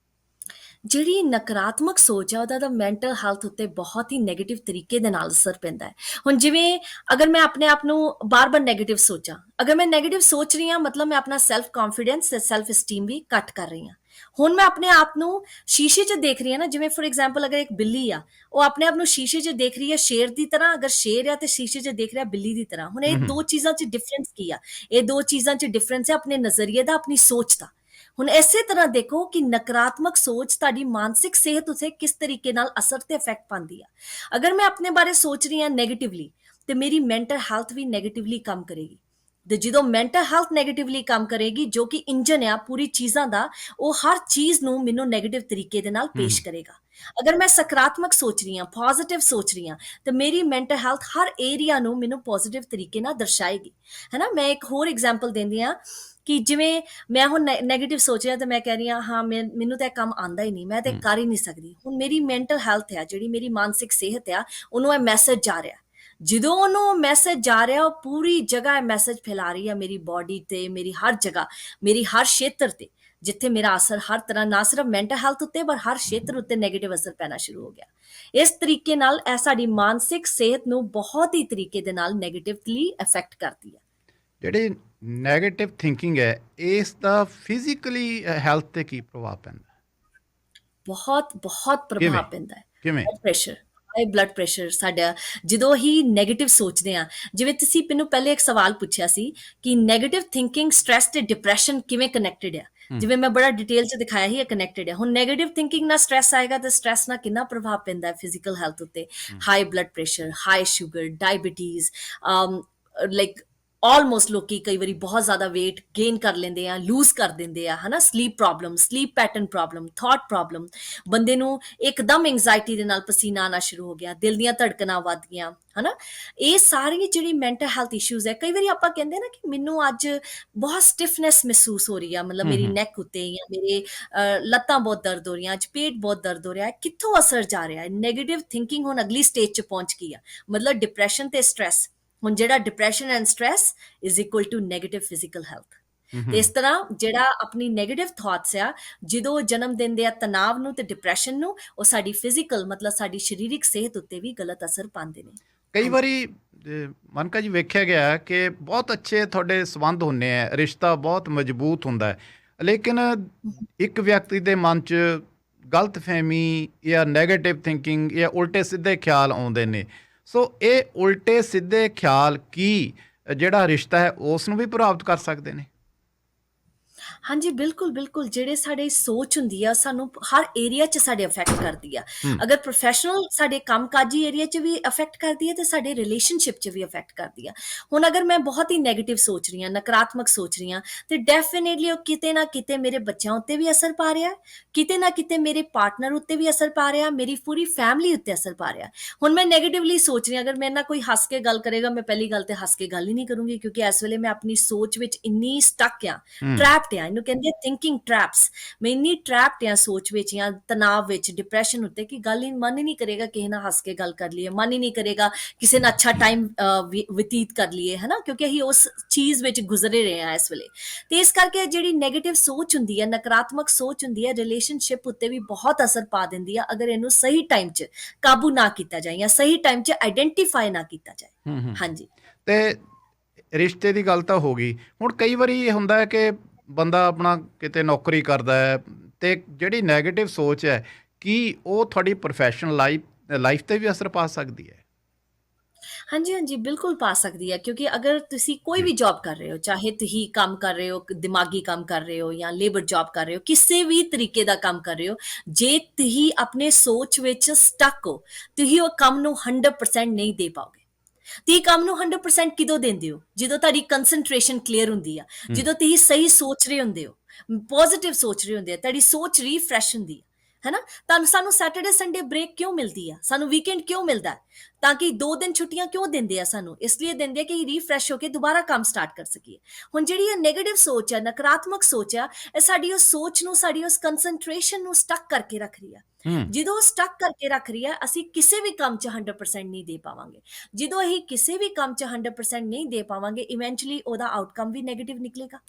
ਜਿਹੜੀ ਨਕਾਰਾਤਮਕ ਸੋਚ ਆ, ਉਹਦਾ ਤਾਂ ਮੈਂਟਲ ਹੈਲਥ ਉੱਤੇ ਬਹੁਤ ਹੀ ਨੈਗੇਟਿਵ ਤਰੀਕੇ ਦੇ ਨਾਲ ਅਸਰ ਪੈਂਦਾ ਹੈ। ਹੁਣ ਜਿਵੇਂ ਅਗਰ ਮੈਂ ਆਪਣੇ ਆਪ ਨੂੰ ਬਾਰ-ਬਾਰ ਨੈਗੇਟਿਵ ਸੋਚਾਂ, ਅਗਰ ਮੈਂ ਨੈਗੇਟਿਵ ਸੋਚ ਰਹੀ ਹਾਂ, ਮਤਲਬ ਮੈਂ ਆਪਣਾ ਸੈਲਫ ਕੌਨਫੀਡੈਂਸ ਤੇ ਸੈਲਫ ਅਸਟੀਮ ਵੀ ਘੱਟ ਕਰ ਰਹੀ ਹਾਂ। ਹੁਣ ਮੈਂ ਆਪਣੇ ਆਪ ਨੂੰ ਸ਼ੀਸ਼ੇ 'ਚ ਦੇਖ ਰਹੀ ਹਾਂ ਨਾ, ਜਿਵੇਂ ਫॉर एग्जांपल ਅਗਰ ਇੱਕ ਬਿੱਲੀ ਆ, ਉਹ ਆਪਣੇ ਆਪ ਨੂੰ ਸ਼ੀਸ਼ੇ 'ਚ ਦੇਖ ਰਹੀ ਹੈ ਸ਼ੇਰ ਦੀ ਤਰ੍ਹਾਂ, ਅਗਰ ਸ਼ੇਰ ਆ ਤੇ ਸ਼ੀਸ਼ੇ 'ਚ ਦੇਖ ਰਿਹਾ ਬਿੱਲੀ ਦੀ ਤਰ੍ਹਾਂ। ਹੁਣ ਇਹ ਦੋ ਚੀਜ਼ਾਂ 'ਚ ਡਿਫਰੈਂਸ ਕੀ ਆ? ਇਹ ਦੋ ਚੀਜ਼ਾਂ 'ਚ ਡਿਫਰੈਂਸ ਹੈ ਆਪਣੇ ਨਜ਼ਰੀਏ ਦਾ, ਆਪਣੀ ਸੋਚ ਦਾ। ਹੁਣ ਇਸੇ ਤਰ੍ਹਾਂ ਦੇਖੋ ਕਿ ਨਕਾਰਾਤਮਕ ਸੋਚ ਤੁਹਾਡੀ ਮਾਨਸਿਕ ਸਿਹਤ ਉਤੇ ਕਿਸ ਤਰੀਕੇ ਨਾਲ ਅਸਰ ਤੇ ਇਫੈਕਟ ਪਾਉਂਦੀ ਆ। ਅਗਰ ਮੈਂ ਆਪਣੇ ਬਾਰੇ ਸੋਚ ਰਹੀ ਹਾਂ ਨੈਗੇਟਿਵਲੀ, ਤੇ ਮੇਰੀ ਮੈਂਟਲ ਹੈਲਥ ਵੀ ਨੈਗੇਟਿਵਲੀ ਕੰਮ ਕਰੇਗੀ। ਤੇ ਜਦੋਂ ਮੈਂਟਲ ਹੈਲਥ ਨੈਗੇਟਿਵਲੀ ਕੰਮ ਕਰੇਗੀ, ਜੋ ਕਿ ਇੰਜਨ ਆ ਪੂਰੀ ਚੀਜ਼ਾਂ ਦਾ, ਉਹ ਹਰ ਚੀਜ਼ ਨੂੰ ਮੈਨੂੰ ਨੈਗੇਟਿਵ ਤਰੀਕੇ ਦੇ ਨਾਲ ਪੇਸ਼ ਕਰੇਗਾ। ਅਗਰ ਮੈਂ ਸਕਾਰਾਤਮਕ ਸੋਚ ਰਹੀ ਹਾਂ, ਪੋਜ਼ਿਟਿਵ ਸੋਚ ਰਹੀ ਹਾਂ, ਤੇ ਮੇਰੀ ਮੈਂਟਲ ਹੈਲਥ ਹਰ ਏਰੀਆ ਨੂੰ ਮੈਨੂੰ ਪੋਜ਼ਿਟਿਵ ਤਰੀਕੇ ਨਾਲ ਦਰਸਾਏਗੀ, ਹੈ ਨਾ। ਮੈਂ ਇੱਕ ਹੋਰ ਐਗਜ਼ਾਮਪਲ ਦਿੰਦੀ ਹਾਂ ਕਿ ਜਿਵੇਂ ਮੈਂ ਹੁਣ ਨੈਗੇਟਿਵ ਸੋਚਿਆ, ਤੇ ਮੈਂ ਕਹਿ ਰਹੀ ਹਾਂ ਹਾਂ ਮੈਨੂੰ ਤਾਂ ਇਹ ਕੰਮ ਆਉਂਦਾ ਹੀ ਨਹੀਂ, ਮੈਂ ਤਾਂ ਕਰ ਹੀ ਨਹੀਂ ਸਕਦੀ। ਹੁਣ ਮੇਰੀ ਮੈਂਟਲ ਹੈਲਥ ਆ, ਜਿਹੜੀ ਮੇਰੀ ਮਾਨਸਿਕ ਸਿਹਤ ਆ, ਉਹਨੂੰ ਇਹ ਮੈਸੇਜ ਜਾ ਰਿਹਾ। ਜਦੋਂ ਉਹਨੂੰ ਮੈਸੇਜ ਜਾ ਰਿਹਾ, ਉਹ ਪੂਰੀ ਜਗ੍ਹਾ ਇਹ ਮੈਸੇਜ ਫੈਲਾ ਰਹੀ ਹੈ, ਮੇਰੀ ਬੋਡੀ ਤੇ, ਮੇਰੀ ਹਰ ਜਗ੍ਹਾ, ਮੇਰੀ ਹਰ ਖੇਤਰ ਤੇ, ਜਿੱਥੇ ਮੇਰਾ ਅਸਰ ਹਰ ਤਰ੍ਹਾਂ, ਨਾ ਸਿਰਫ ਮੈਂਟਲ ਹੈਲਥ ਉੱਤੇ ਪਰ ਹਰ ਖੇਤਰ ਉੱਤੇ ਨੈਗੇਟਿਵ ਅਸਰ ਪੈਣਾ ਸ਼ੁਰੂ ਹੋ ਗਿਆ। ਇਸ ਤਰੀਕੇ ਨਾਲ ਇਹ ਸਾਡੀ ਮਾਨਸਿਕ ਸਿਹਤ ਨੂੰ ਬਹੁਤ ਹੀ ਤਰੀਕੇ ਦੇ ਨਾਲ ਨੈਗੇਟਿਵਲੀ ਇਫੈਕਟ ਕਰਦੀ ਹੈ। ਜਿਹੜੀ ਨੈਗੇਟਿਵ ਥਿੰਕਿੰਗ ਹੈ, ਇਸ ਦਾ ਫਿਜ਼ੀਕਲੀ ਹੈਲਥ ਤੇ ਕੀ ਪ੍ਰਭਾਵ ਪੈਂਦਾ? ਬਹੁਤ ਬਹੁਤ ਕਿਵੇਂ? ਪ੍ਰਭਾਵ ਪੈਂਦਾ ਹੈ। ਕਿਵੇਂ? Blood pressure, high blood pressure ਸਾਡਾ, ਜਦੋਂ ਹੀ ਨੈਗੇਟਿਵ ਸੋਚਦੇ ਹਾਂ, ਜਿਵੇਂ ਤੁਸੀਂ ਮੈਨੂੰ ਪਹਿਲੇ ਇੱਕ ਸਵਾਲ ਪੁੱਛਿਆ ਸੀ ਕਿ ਨੈਗੇਟਿਵ ਥਿੰਕਿੰਗ ਸਟ੍ਰੈਸ ਤੇ ਡਿਪਰੈਸ਼ਨ ਕਿਵੇਂ ਕਨੈਕਟਡ ਆ, ਜਿਵੇਂ ਮੈਂ ਬੜਾ ਡਿਟੇਲ 'ਚ ਦਿਖਾਇਆ ਹੀ, ਇਹ ਕਨੈਕਟਡ ਹੈ। ਹੁਣ ਨੈਗੇਟਿਵ ਥਿੰਕਿੰਗ ਨਾਲ ਸਟ੍ਰੈਸ ਆਏਗਾ, ਤੇ ਸਟ੍ਰੈਸ ਨਾਲ ਕਿੰਨਾ ਪ੍ਰਭਾਵ ਪੈਂਦਾ ਹੈ ਫਿਜ਼ੀਕਲ ਹੈਲਥ ਉੱਤੇ, high blood pressure, high sugar, diabetes, like almost ਲੋਕੀ ਕਈ ਵਾਰੀ ਬਹੁਤ ਜ਼ਿਆਦਾ weight gain ਕਰ ਲੈਂਦੇ ਆ, ਲੂਜ਼ ਕਰ ਦਿੰਦੇ ਆ, ਹਨਾ। Sleep problem, sleep pattern problem, thought problem, ਬੰਦੇ ਨੂੰ ਇੱਕਦਮ ਐਂਗਜ਼ਾਇਟੀ ਦੇ ਨਾਲ ਪਸੀਨਾ ਆਉਣਾ ਸ਼ੁਰੂ ਹੋ ਗਿਆ, ਦਿਲ ਦੀਆਂ ਧੜਕਣਾਂ ਵੱਧ ਗਈਆਂ, ਹਨਾ। ਇਹ ਸਾਰੀ ਜਿਹੜੀ ਮੈਂਟਲ ਹੈਲਥ ਇਸ਼ੂਜ਼ ਹੈ, ਕਈ ਵਾਰੀ ਆਪਾਂ ਕਹਿੰਦੇ ਨਾ ਕਿ ਮੈਨੂੰ ਅੱਜ ਬਹੁਤ ਸਟਿਫਨੈਸ ਮਹਿਸੂਸ ਹੋ ਰਹੀ ਆ, ਮਤਲਬ ਮੇਰੀ ਨੈਕ ਉੱਤੇ ਜਾਂ ਮੇਰੇ ਲੱਤਾਂ ਬਹੁਤ ਦਰਦ ਹੋ ਰਹੀਆਂ, ਅੱਜ ਪੇਟ ਬਹੁਤ ਦਰਦ ਹੋ ਰਿਹਾ ਹੈ, ਕਿੱਥੋਂ ਅਸਰ ਜਾ ਰਿਹਾ ਹੈ? ਨੈਗੇਟਿਵ ਥਿੰਕਿੰਗ ਹੁਣ ਅਗਲੀ ਸਟੇਜ 'ਚ ਪਹੁੰਚ ਗਈ ਆ, ਮਤਲਬ ਡਿਪਰੈਸ਼ਨ ਤੇ ਸਟ੍ਰੈਸ। ਹੁਣ ਜਿਹੜਾ depression and stress is equal to negative physical health. ਤੇ ਇਸ ਤਰ੍ਹਾਂ ਜਿਹੜਾ ਆਪਣੀ ਨੈਗੇਟਿਵ ਥਾਟਸ ਆ, ਜਦੋਂ ਉਹ ਜਨਮ ਦਿੰਦੇ ਆ ਤਣਾਵ ਨੂੰ ਤੇ ਡਿਪਰੈਸ਼ਨ ਨੂੰ, ਉਹ ਸਾਡੀ ਫਿਜ਼ੀਕਲ ਮਤਲਬ ਸਾਡੀ ਸਰੀਰਕ ਸਿਹਤ ਉੱਤੇ ਵੀ ਗਲਤ ਅਸਰ ਪਾਉਂਦੇ ਨੇ। ਕਈ ਹਾਂਜੀ ਵਾਰੀ ਮਨਕਾ ਜੀ ਵੇਖਿਆ ਗਿਆ ਕਿ ਬਹੁਤ ਅੱਛੇ ਤੁਹਾਡੇ ਸੰਬੰਧ ਹੁੰਦੇ ਆ, ਰਿਸ਼ਤਾ ਬਹੁਤ ਮਜ਼ਬੂਤ ਹੁੰਦਾ ਹੈ, ਲੇਕਿਨ ਇੱਕ ਵਿਅਕਤੀ ਦੇ ਮਨ 'ਚ ਗਲਤਫਹਿਮੀ ਜਾਂ ਨੈਗੇਟਿਵ ਥਿੰਕਿੰਗ ਜਾਂ ਉਲਟੇ ਸਿੱਧੇ ਖਿਆਲ ਆਉਂਦੇ ਨੇ। ਸੋ ਇਹ ਉਲਟੇ ਸਿੱਧੇ ਖਿਆਲ ਕੀ ਜਿਹੜਾ ਰਿਸ਼ਤਾ ਹੈ ਉਸ ਨੂੰ ਵੀ ਪ੍ਰਭਾਵਿਤ ਕਰ ਸਕਦੇ ਨੇ? ਹਾਂਜੀ ਬਿਲਕੁਲ ਬਿਲਕੁਲ, ਜਿਹੜੇ ਸਾਡੇ ਸੋਚ ਹੁੰਦੀ ਆ ਸਾਨੂੰ ਹਰ ਏਰੀਆ 'ਚ ਸਾਡੇ ਅਫੈਕਟ ਕਰਦੀ ਆ। ਹੂੰ। ਅਗਰ ਪ੍ਰੋਫੈਸ਼ਨਲ ਸਾਡੇ ਕੰਮਕਾਜੀ ਏਰੀਆ 'ਚ ਵੀ ਅਫੈਕਟ ਕਰਦੀ ਹੈ ਤੇ ਸਾਡੇ ਰਿਲੇਸ਼ਨਸ਼ਿਪ 'ਚ ਵੀ ਅਫੈਕਟ ਕਰਦੀ ਆ। ਹੁਣ ਅਗਰ ਮੈਂ ਬਹੁਤ ਹੀ ਨੈਗੇਟਿਵ ਸੋਚ ਰਹੀ ਹਾਂ, ਨਕਾਰਾਤਮਕ ਸੋਚ ਰਹੀ ਹਾਂ, ਤੇ ਡੈਫੀਨੇਟਲੀ ਉਹ ਕਿਤੇ ਨਾ ਕਿਤੇ ਮੇਰੇ ਬੱਚਿਆਂ ਉੱਤੇ ਵੀ ਅਸਰ ਪਾ ਰਿਹਾ ਹੈ, ਕਿਤੇ ਨਾ ਕਿਤੇ ਮੇਰੇ ਪਾਰਟਨਰ ਉੱਤੇ ਵੀ ਅਸਰ ਪਾ ਰਿਹਾ, ਮੇਰੀ ਪੂਰੀ ਫੈਮਿਲੀ ਉੱਤੇ ਅਸਰ ਪਾ ਰਿਹਾ। ਹੁਣ ਮੈਂ ਨੈਗੇਟਿਵਲੀ ਸੋਚ ਰਹੀ ਹਾਂ, ਅਗਰ ਮੇਰੇ ਨਾਲ ਕੋਈ ਹੱਸ ਕੇ ਗੱਲ ਕਰੇਗਾ, ਮੈਂ ਪਹਿਲੀ ਗੱਲ ਤੇ ਹੱਸ ਕੇ ਗੱਲ ਹੀ ਨਹੀਂ ਕਰੂੰਗੀ, ਕਿਉਂਕਿ ਇਸ ਵੇਲੇ ਮੈਂ ਆਪਣੀ ਸੋਚ ਵਿੱਚ ਇੰਨੀ ਸਟਕ ਆ, ਹੂੰ। ਟ੍ਰੈਪਡ ਆ, ਇਹਨੂੰ ਕਹਿੰਦੇ ਥਿੰਕਿੰਗ ਟ੍ਰੈਪਸ। ਮੈਂ ਇੰਨੀ ਟ੍ਰੈਪਡ ਆ ਸੋਚ ਵਿੱਚ ਜਾਂ ਤਣਾਵ ਵਿੱਚ, ਡਿਪਰੈਸ਼ਨ ਉੱਤੇ, ਕਿ ਗੱਲ ਹੀ ਮਨ ਹੀ ਨਹੀਂ ਕਰੇਗਾ ਕਿਸੇ ਨਾਲ ਹੱਸ ਕੇ ਗੱਲ ਕਰ ਲਈਏ, ਮਨ ਹੀ ਨਹੀਂ ਕਰੇਗਾ ਕਿਸੇ ਨਾਲ ਅੱਛਾ ਟਾਈਮ ਬਤੀਤ ਕਰ ਲਈਏ, ਹੈ ਨਾ, ਕਿਉਂਕਿ ਅਸੀਂ ਉਸ ਚੀਜ਼ ਵਿੱਚ ਗੁਜ਼ਰੇ ਰਹੇ ਹਾਂ ਇਸ ਵੇਲੇ। ਤੇ ਇਸ ਕਰਕੇ ਜਿਹੜੀ ਨੈਗੇਟਿਵ ਸੋਚ ਹੁੰਦੀ ਹੈ, ਨਕਾਰਾਤਮਕ ਸੋਚ ਹੁੰਦੀ ਹੈ, ਰਿਲੇਸ਼ਨਸ਼ਿਪ ਉੱਤੇ ਵੀ ਬਹੁਤ ਅਸਰ ਪਾ ਦਿੰਦੀ ਆ, ਅਗਰ ਇਹਨੂੰ ਸਹੀ ਟਾਈਮ 'ਚ ਕਾਬੂ ਨਾ ਕੀਤਾ ਜਾਏ ਜਾਂ ਸਹੀ ਟਾਈਮ 'ਚ ਆਈਡੈਂਟੀਫਾਈ ਨਾ ਕੀਤਾ ਜਾਏ। ਹੂੰ ਹੂੰ। ਹਾਂਜੀ ਤੇ ਰਿਸ਼ਤੇ ਦੀ ਗੱਲ ਤਾਂ ਹੋ ਗਈ। ਹੁਣ ਕਈ ਵਾਰੀ ਇਹ ਹੁੰਦਾ ਹੈ ਕਿ ਬੰਦਾ ਆਪਣਾ ਕਿਤੇ ਨੌਕਰੀ ਕਰਦਾ ਹੈ ਤੇ ਜਿਹੜੀ ਨੈਗੇਟਿਵ ਸੋਚ ਹੈ, ਕੀ ਉਹ ਤੁਹਾਡੀ ਪ੍ਰੋਫੈਸ਼ਨਲ ਲਾਈਫ ਤੇ ਵੀ ਅਸਰ ਪਾ ਸਕਦੀ ਹੈ? ਹਾਂਜੀ ਹਾਂਜੀ ਬਿਲਕੁਲ ਪਾ ਸਕਦੀ ਹੈ, ਕਿਉਂਕਿ ਅਗਰ ਤੁਸੀਂ ਕੋਈ ਵੀ ਜੌਬ ਕਰ ਰਹੇ ਹੋ, ਚਾਹੇ ਤੁਸੀਂ ਕੰਮ ਕਰ ਰਹੇ ਹੋ, ਦਿਮਾਗੀ ਕੰਮ ਕਰ ਰਹੇ ਹੋ ਜਾਂ ਲੇਬਰ ਜੌਬ ਕਰ ਰਹੇ ਹੋ, ਕਿਸੇ ਵੀ ਤਰੀਕੇ ਦਾ ਕੰਮ ਕਰ ਰਹੇ ਹੋ, ਜੇ ਤੁਸੀਂ ਆਪਣੇ ਸੋਚ ਵਿੱਚ ਸਟਕ ਹੋ, ਤੁਸੀਂ ਉਹ ਕੰਮ ਨੂੰ 100% ਨਹੀਂ ਦੇ ਪਾਓਗੇ। ਤੁਸੀਂ ਕੰਮ ਨੂੰ 100% ਕਿਦੋਂ ਦਿੰਦੇ ਹੋ? ਜਦੋਂ ਤੁਹਾਡੀ ਕੰਸੈਂਟਰੇਸ਼ਨ ਕਲੀਅਰ ਹੁੰਦੀ ਆ, ਹੂੰ। ਜਦੋਂ ਤੁਸੀਂ ਸਹੀ ਸੋਚ ਰਹੇ ਹੁੰਦੇ ਹੋ, ਪੋਜ਼ਿਟਿਵ ਸੋਚ ਰਹੇ ਹੁੰਦੇ ਆ, ਤੁਹਾਡੀ ਸੋਚ ਰੀਫਰੈਸ਼ ਹੁੰਦੀ ਹੈ, ਹੈ ਨਾ। ਤੁਹਾਨੂੰ ਸਾਨੂੰ ਸੈਟਰਡੇ ਸੰਡੇ ਬ੍ਰੇਕ ਕਿਉਂ ਮਿਲਦੀ ਆ, ਸਾਨੂੰ ਵੀਕਐਂਡ ਕਿਉਂ ਮਿਲਦਾ ਹੈ? ਤਾਂ ਕਿ 2 ਦਿਨ ਛੁੱਟੀਆਂ ਕਿਉਂ ਦਿੰਦੇ ਆ ਸਾਨੂੰ? ਇਸ ਲਈ ਦਿੰਦੇ ਆ ਕਿ ਰੀਫਰੈਸ਼ ਹੋ ਕੇ ਦੁਬਾਰਾ ਕੰਮ ਸਟਾਰਟ ਕਰ ਸਕੀਏ। ਹੁਣ ਜਿਹੜੀ ਇਹ ਨੈਗੇਟਿਵ ਸੋਚ ਹੈ, ਨਕਾਰਾਤਮਕ ਸੋਚ ਆ, ਇਹ ਸਾਡੀ ਉਸ ਸੋਚ ਨੂੰ, ਸਾਡੀ ਉਸ ਕੰਸੈਂਟਰੇਸ਼ਨ ਨੂੰ ਸਟਕ ਕਰਕੇ ਰੱਖ ਰਹੀ ਆ। ਹੂੰ। ਜਦੋਂ ਉਹ ਸਟਕ ਕਰਕੇ ਰੱਖ ਰਹੀ ਆ, ਅਸੀਂ ਕਿਸੇ ਵੀ ਕੰਮ 'ਚ 100% ਨਹੀਂ ਦੇ ਪਾਵਾਂਗੇ। ਜਦੋਂ ਅਸੀਂ ਕਿਸੇ ਵੀ ਕੰਮ 'ਚ 100% ਨਹੀਂ ਦੇ ਪਾਵਾਂਗੇ, ਇਵੈਂਚੁਅਲੀ ਉਹਦਾ ਆਊਟਕਮ ਵੀ ਨੈਗੇਟਿਵ ਨਿਕਲੇਗਾ।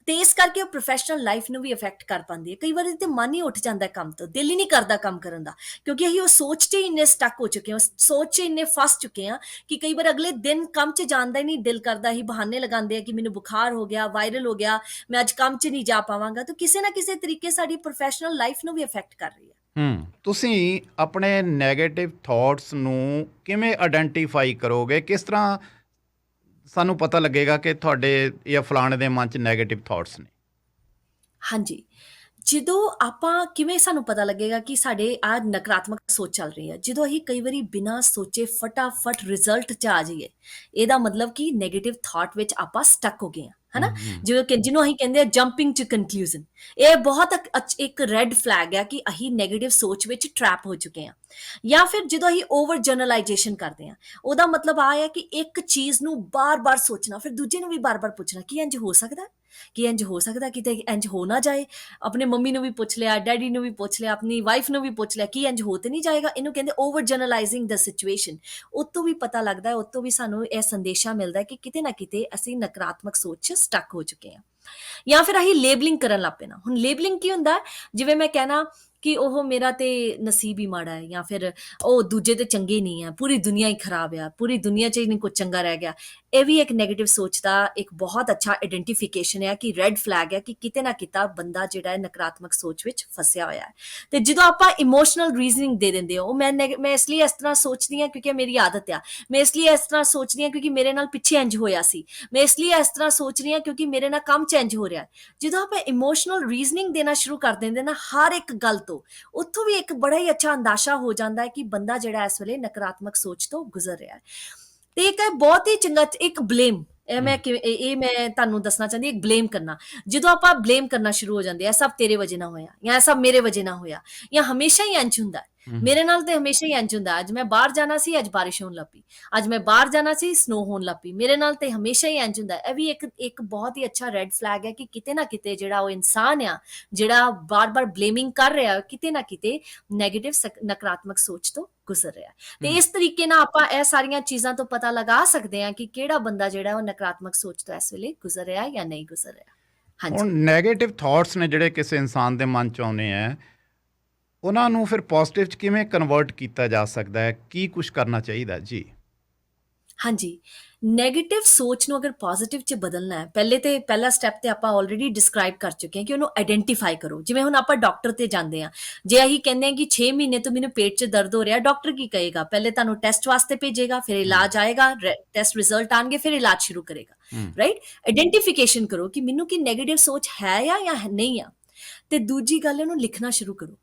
ਤੇ ਇਸ ਕਰਕੇ ਉਹ ਪ੍ਰੋਫੈਸ਼ਨਲ ਲਾਈਫ ਨੂੰ ਵੀ ਅਫੈਕਟ ਕਰ ਪਾਉਂਦੀ ਹੈ। ਕਈ ਵਾਰੀ ਤੇ ਮਨ ਹੀ ਉੱਠ ਜਾਂਦਾ ਕੰਮ ਤੋਂ, ਦਿਲ ਹੀ ਨਹੀਂ ਕਰਦਾ ਕੰਮ ਕਰਨ ਦਾ, ਕਿਉਂਕਿ ਅਸੀਂ ਉਹ ਸੋਚ 'ਚ ਹੀ ਇੰਨੇ ਸਟਕ ਹੋ ਚੁੱਕੇ ਹਾਂ, ਉਸ ਸੋਚ 'ਚ ਇੰਨੇ ਫਸ ਚੁੱਕੇ ਹਾਂ ਕਿ ਕਈ ਵਾਰ ਅਗਲੇ ਦਿਨ ਕੰਮ 'ਚ ਜਾਣ ਦਾ ਹੀ ਨਹੀਂ ਦਿਲ ਕਰਦਾ। ਹੀ ਬਹਾਨੇ ਲਗਾਉਂਦੇ ਆ ਕਿ ਮੈਨੂੰ ਬੁਖਾਰ ਹੋ ਗਿਆ, ਵਾਇਰਲ ਹੋ ਗਿਆ, ਮੈਂ ਅੱਜ ਕੰਮ 'ਚ ਨਹੀਂ ਜਾ ਪਾਵਾਂਗਾ। ਤਾਂ ਕਿਸੇ ਨਾ ਕਿਸੇ ਤਰੀਕੇ ਸਾਡੀ ਪ੍ਰੋਫੈਸ਼ਨਲ ਲਾਈਫ ਨੂੰ ਵੀ ਅਫੈਕਟ ਕਰ ਰਹੀ ਹੈ। ਤੁਸੀਂ ਆਪਣੇ ਨੈਗੇਟਿਵ ਥਾਟਸ ਨੂੰ ਕਿਵੇਂ ਆਇਡੈਂਟੀਫਾਈ ਕਰੋਗੇ? ਕਿਸ ਤਰ੍ਹਾਂ ਸਾਨੂੰ ਪਤਾ ਲੱਗੇਗਾ ਕਿ ਤੁਹਾਡੇ ਜਾਂ ਫਲਾਣੇ ਦੇ ਮਨ 'ਚ ਨੈਗੇਟਿਵ ਥਾਟਸ ਨੇ? ਹਾਂਜੀ, ਜਦੋਂ ਆਪਾਂ ਕਿਵੇਂ ਸਾਨੂੰ ਪਤਾ ਲੱਗੇਗਾ ਕਿ ਸਾਡੇ ਆਹ ਨਕਾਰਾਤਮਕ ਸੋਚ ਚੱਲ ਰਹੀ ਹੈ? ਜਦੋਂ ਅਸੀਂ ਕਈ ਵਾਰੀ ਬਿਨਾਂ ਸੋਚੇ ਫਟਾਫਟ ਰਿਜ਼ਲਟ 'ਚ ਆ ਜਾਈਏ, ਇਹਦਾ ਮਤਲਬ ਕਿ ਨੈਗੇਟਿਵ ਥਾਟ ਵਿੱਚ ਆਪਾਂ ਸਟਕ ਹੋ ਗਏ ਹਾਂ, ਹੈ ਨਾ। ਹੂੰ। ਜਿਹਨੂੰ ਅਸੀਂ ਕਹਿੰਦੇ ਆ ਜੰਪਿੰਗ ਟੂ ਕਨਕਲੂਜਨ, ਇਹ ਬਹੁਤ ਇੱਕ ਰੈੱਡ ਫਲੈਗ ਹੈ ਕਿ ਅਸੀਂ ਨੈਗੇਟਿਵ ਸੋਚ ਵਿੱਚ ਟਰੈਪ ਹੋ ਚੁੱਕੇ ਹਾਂ। ਜਾਂ ਫਿਰ ਜਦੋਂ ਅਸੀਂ ਓਵਰ ਜਨਰਲਾਈਜੇਸ਼ਨ ਕਰਦੇ ਹਾਂ, ਉਹਦਾ ਮਤਲਬ ਆ ਹੈ ਕਿ ਇੱਕ ਚੀਜ਼ ਨੂੰ ਬਾਰ-ਬਾਰ ਸੋਚਣਾ, ਫਿਰ ਦੂਜੇ ਨੂੰ ਵੀ ਬਾਰ-ਬਾਰ ਪੁੱਛਣਾ ਕਿ ਇੰਝ ਹੋ ਸਕਦਾ ਹੈ? ਕਿ ਇੰਝ ਹੋ ਸਕਦਾ, ਕਿਤੇ ਇੰਝ ਹੋ ਨਾ ਜਾਏ। ਆਪਣੇ ਮੰਮੀ ਨੂੰ ਵੀ ਪੁੱਛ ਲਿਆ, ਡੈਡੀ ਨੂੰ ਵੀ ਪੁੱਛ ਲਿਆ, ਆਪਣੀ ਵਾਈਫ ਨੂੰ ਵੀ ਪੁੱਛ ਲਿਆ ਕਿ ਇੰਝ ਹੋ ਤੇ ਨਹੀਂ ਜਾਏਗਾ। ਇਹਨੂੰ ਕਹਿੰਦੇ ਓਵਰ ਜਨਰਲਾਈਜ਼ਿੰਗ ਦ ਸਿਚੁਏਸ਼ਨ। ਉਤੋਂ ਵੀ ਪਤਾ ਲੱਗਦਾ ਹੈ, ਉਤੋਂ ਵੀ ਸਾਨੂੰ ਇਹ ਸੰਦੇਸ਼ਾ ਮਿਲਦਾ ਹੈ ਕਿ ਕਿਤੇ ਨਾ ਕਿਤੇ ਅਸੀਂ ਨਕਾਰਾਤਮਕ ਸੋਚ 'ਚ ਸਟਕ ਹੋ ਚੁੱਕੇ ਹਾਂ। ਜਾਂ ਫਿਰ ਅਸੀਂ ਲੇਬਲਿੰਗ ਕਰਨ ਲੱਗ ਪੈਣਾ। ਹੁਣ ਲੇਬਲਿੰਗ ਕੀ ਹੁੰਦਾ? ਜਿਵੇਂ ਮੈਂ ਕਹਿਣਾ ਕਿ ਉਹ ਮੇਰਾ ਤੇ ਨਸੀਬ ਹੀ ਮਾੜਾ ਹੈ, ਜਾਂ ਫਿਰ ਉਹ ਦੂਜੇ ਤੇ ਚੰਗੇ ਨਹੀਂ ਆ, ਪੂਰੀ ਦੁਨੀਆ ਹੀ ਖਰਾਬ ਆ, ਪੂਰੀ ਦੁਨੀਆ 'ਚ ਹੀ ਨਹੀਂ ਕੁਝ ਚੰਗਾ ਰਹਿ ਗਿਆ। ਇਹ ਵੀ ਇੱਕ ਨੈਗੇਟਿਵ ਸੋਚ ਦਾ ਇੱਕ ਬਹੁਤ ਅੱਛਾ ਆਈਡੈਂਟੀਫਿਕੇਸ਼ਨ ਹੈ ਕਿ ਰੈੱਡ ਫਲੈਗ ਹੈ ਕਿ ਕਿਤੇ ਨਾ ਕਿਤੇ ਬੰਦਾ ਜਿਹੜਾ ਹੈ ਨਕਾਰਾਤਮਕ ਸੋਚ ਵਿੱਚ ਫਸਿਆ ਹੋਇਆ ਹੈ। ਤੇ ਜਦੋਂ ਆਪਾਂ ਇਮੋਸ਼ਨਲ ਰੀਜ਼ਨਿੰਗ ਦੇ ਦਿੰਦੇ ਹੋ, ਮੈਂ ਇਸ ਲਈ ਇਸ ਤਰ੍ਹਾਂ ਸੋਚਦੀ ਹਾਂ ਕਿਉਂਕਿ ਮੇਰੀ ਆਦਤ ਆ, ਮੈਂ ਇਸ ਲਈ ਇਸ ਤਰ੍ਹਾਂ ਸੋਚਦੀ ਹਾਂ ਕਿਉਂਕਿ ਮੇਰੇ ਨਾਲ ਪਿੱਛੇ ਇੰਝ ਹੋਇਆ ਸੀ, ਮੈਂ ਇਸ ਲਈ ਇਸ ਤਰ੍ਹਾਂ ਸੋਚ ਰਹੀ ਹਾਂ ਕਿਉਂਕਿ ਮੇਰੇ ਨਾਲ ਕੰਮ 'ਚ ਇੰਝ ਹੋ ਰਿਹਾ। ਜਦੋਂ ਆਪਾਂ ਇਮੋਸ਼ਨਲ ਰੀਜ਼ਨਿੰਗ ਦੇਣਾ ਸ਼ੁਰੂ ਕਰ ਦਿੰਦੇ ਨਾ ਹਰ ਇੱਕ ਗੱਲ ਤੋਂ, ਉੱਥੋਂ ਵੀ ਇੱਕ ਬੜਾ ਹੀ ਅੱਛਾ ਅੰਦਾਜ਼ਾ ਹੋ ਜਾਂਦਾ ਹੈ ਕਿ ਬੰਦਾ ਜਿਹੜਾ ਇਸ ਵੇਲੇ ਨਕਾਰਾਤਮਕ ਸੋਚ ਤੋਂ ਗੁਜ਼ਰ ਰਿਹਾ ਹੈ। ਤੇ ਇੱਕ ਬਹੁਤ ਹੀ ਚੰਗਾ ਇੱਕ ਬਲੇਮ, ਇਹ ਮੈਂ ਤੁਹਾਨੂੰ ਦੱਸਣਾ ਚਾਹੁੰਦੀ, ਇੱਕ ਬਲੇਮ ਕਰਨਾ। ਜਦੋਂ ਆਪਾਂ ਬਲੇਮ ਕਰਨਾ ਸ਼ੁਰੂ ਹੋ ਜਾਂਦੇ ਆ, ਸਭ ਤੇਰੇ ਵਜ੍ਹਾ ਨਾਲ ਹੋਇਆ, ਜਾਂ ਸਭ ਮੇਰੇ ਵਜ੍ਹਾ ਨਾਲ ਹੋਇਆ, ਜਾਂ ਹਮੇਸ਼ਾ ਹੀ ਇੰਝ ਹੁੰਦਾ ਹੈ, ਮੇਰੇ ਨਾਲ ਤੇ ਹਮੇਸ਼ਾ ਹੀ ਇੰਝ ਹੁੰਦਾ। ਅੱਜ ਮੈਂ ਬਾਹਰ ਜਾਣਾ ਸੀ, ਅੱਜ ਬਾਰਿਸ਼ ਹੋਣ ਲੱਗ ਪਈ, ਅੱਜ ਮੈਂ ਬਾਹਰ ਜਾਣਾ ਸੀ, ਸਨੋ ਹੋਣ ਲੱਗ ਪਈ, ਮੇਰੇ ਨਾਲ ਤੇ ਹਮੇਸ਼ਾ ਹੀ ਇੰਝ ਹੁੰਦਾ। ਇਹ ਵੀ ਇੱਕ ਬਹੁਤ ਹੀ ਅੱਛਾ ਰੈੱਡ ਫਲੈਗ ਹੈ ਕਿ ਕਿਤੇ ਨਾ ਕਿਤੇ ਜਿਹੜਾ ਉਹ ਇਨਸਾਨ ਆ, ਜਿਹੜਾ ਬਾਰ-ਬਾਰ ਬਲੇਮਿੰਗ ਕਰ ਰਿਹਾ, ਕਿਤੇ ਨਾ ਕਿਤੇ ਨੈਗੇਟਿਵ ਨਕਾਰਾਤਮਕ ਸੋਚ ਤੋਂ ਗੁਜ਼ਰ ਰਿਹਾ। ਤੇ ਇਸ ਤਰੀਕੇ ਨਾਲ ਆਪਾਂ ਇਹ ਸਾਰੀਆਂ ਚੀਜ਼ਾਂ ਤੋਂ ਪਤਾ ਲਗਾ ਸਕਦੇ ਹਾਂ ਕਿ ਕਿਹੜਾ ਬੰਦਾ ਜਿਹੜਾ ਉਹ ਨਕਾਰਾਤਮਕ ਸੋਚ ਤੋਂ ਇਸ ਵੇਲੇ ਗੁਜ਼ਰ ਰਿਹਾ ਜਾਂ ਨਹੀਂ ਗੁਜ਼ਰ ਰਿਹਾ। ਹਾਂਜੀ। ਹੁਣ ਨੈਗੇਟਿਵ ਥਾਟਸ ਨੇ ਜਿਹੜੇ ਕਿਸੇ ਇਨਸਾਨ ਦੇ ਮਨ 'ਚ ਆਉਂਦੇ ਆ, ਉਹਨਾਂ ਨੂੰ ਫਿਰ ਪੋਜ਼ਿਟਿਵ 'ਚ ਕਿਵੇਂ ਕਨਵਰਟ ਕੀਤਾ ਜਾ ਸਕਦਾ ਹੈ? ਕੀ ਕੁਝ ਕਰਨਾ ਚਾਹੀਦਾ? ਜੀ। ਹਾਂਜੀ, ਨੈਗੇਟਿਵ ਸੋਚ ਨੂੰ ਅਗਰ ਪੋਜ਼ਿਟਿਵ 'ਚ ਬਦਲਣਾ ਹੈ, ਪਹਿਲਾ ਸਟੈਪ ਤੇ ਆਪਾਂ ਆਲਰੇਡੀ ਡਿਸਕ੍ਰਾਈਬ ਕਰ ਚੁੱਕੇ ਹਾਂ ਕਿ ਉਹਨੂੰ ਆਈਡੈਂਟੀਫਾਈ ਕਰੋ। ਜਿਵੇਂ ਹੁਣ ਆਪਾਂ ਡਾਕਟਰ ਤੇ ਜਾਂਦੇ ਹਾਂ, ਜੇ ਅਸੀਂ ਕਹਿੰਦੇ ਹਾਂ ਕਿ 6 ਮਹੀਨੇ ਤੋਂ ਮੈਨੂੰ ਪੇਟ 'ਚ ਦਰਦ ਹੋ ਰਿਹਾ, ਡਾਕਟਰ ਕੀ ਕਹੇਗਾ? ਪਹਿਲੇ ਤੁਹਾਨੂੰ ਟੈਸਟ ਵਾਸਤੇ ਭੇਜੇਗਾ, ਫਿਰ ਹੂੰ। ਇਲਾਜ ਆਏਗਾ, ਟੈਸਟ ਰਿਜ਼ਲਟ ਆਣਗੇ, ਫਿਰ ਇਲਾਜ ਸ਼ੁਰੂ ਕਰੇਗਾ, ਹੂੰ। ਰਾਈਟ? ਆਈਡੈਂਟੀਫਿਕੇਸ਼ਨ ਕਰੋ ਕਿ ਮੈਨੂੰ ਕੀ ਨੈਗੇਟਿਵ ਸੋਚ ਹੈ ਜਾਂ ਨਹੀਂ ਆ। ਤੇ ਦੂਜੀ ਗੱਲ, ਉਹਨੂੰ ਲਿਖਣਾ ਸ਼ੁਰੂ ਕਰੋ।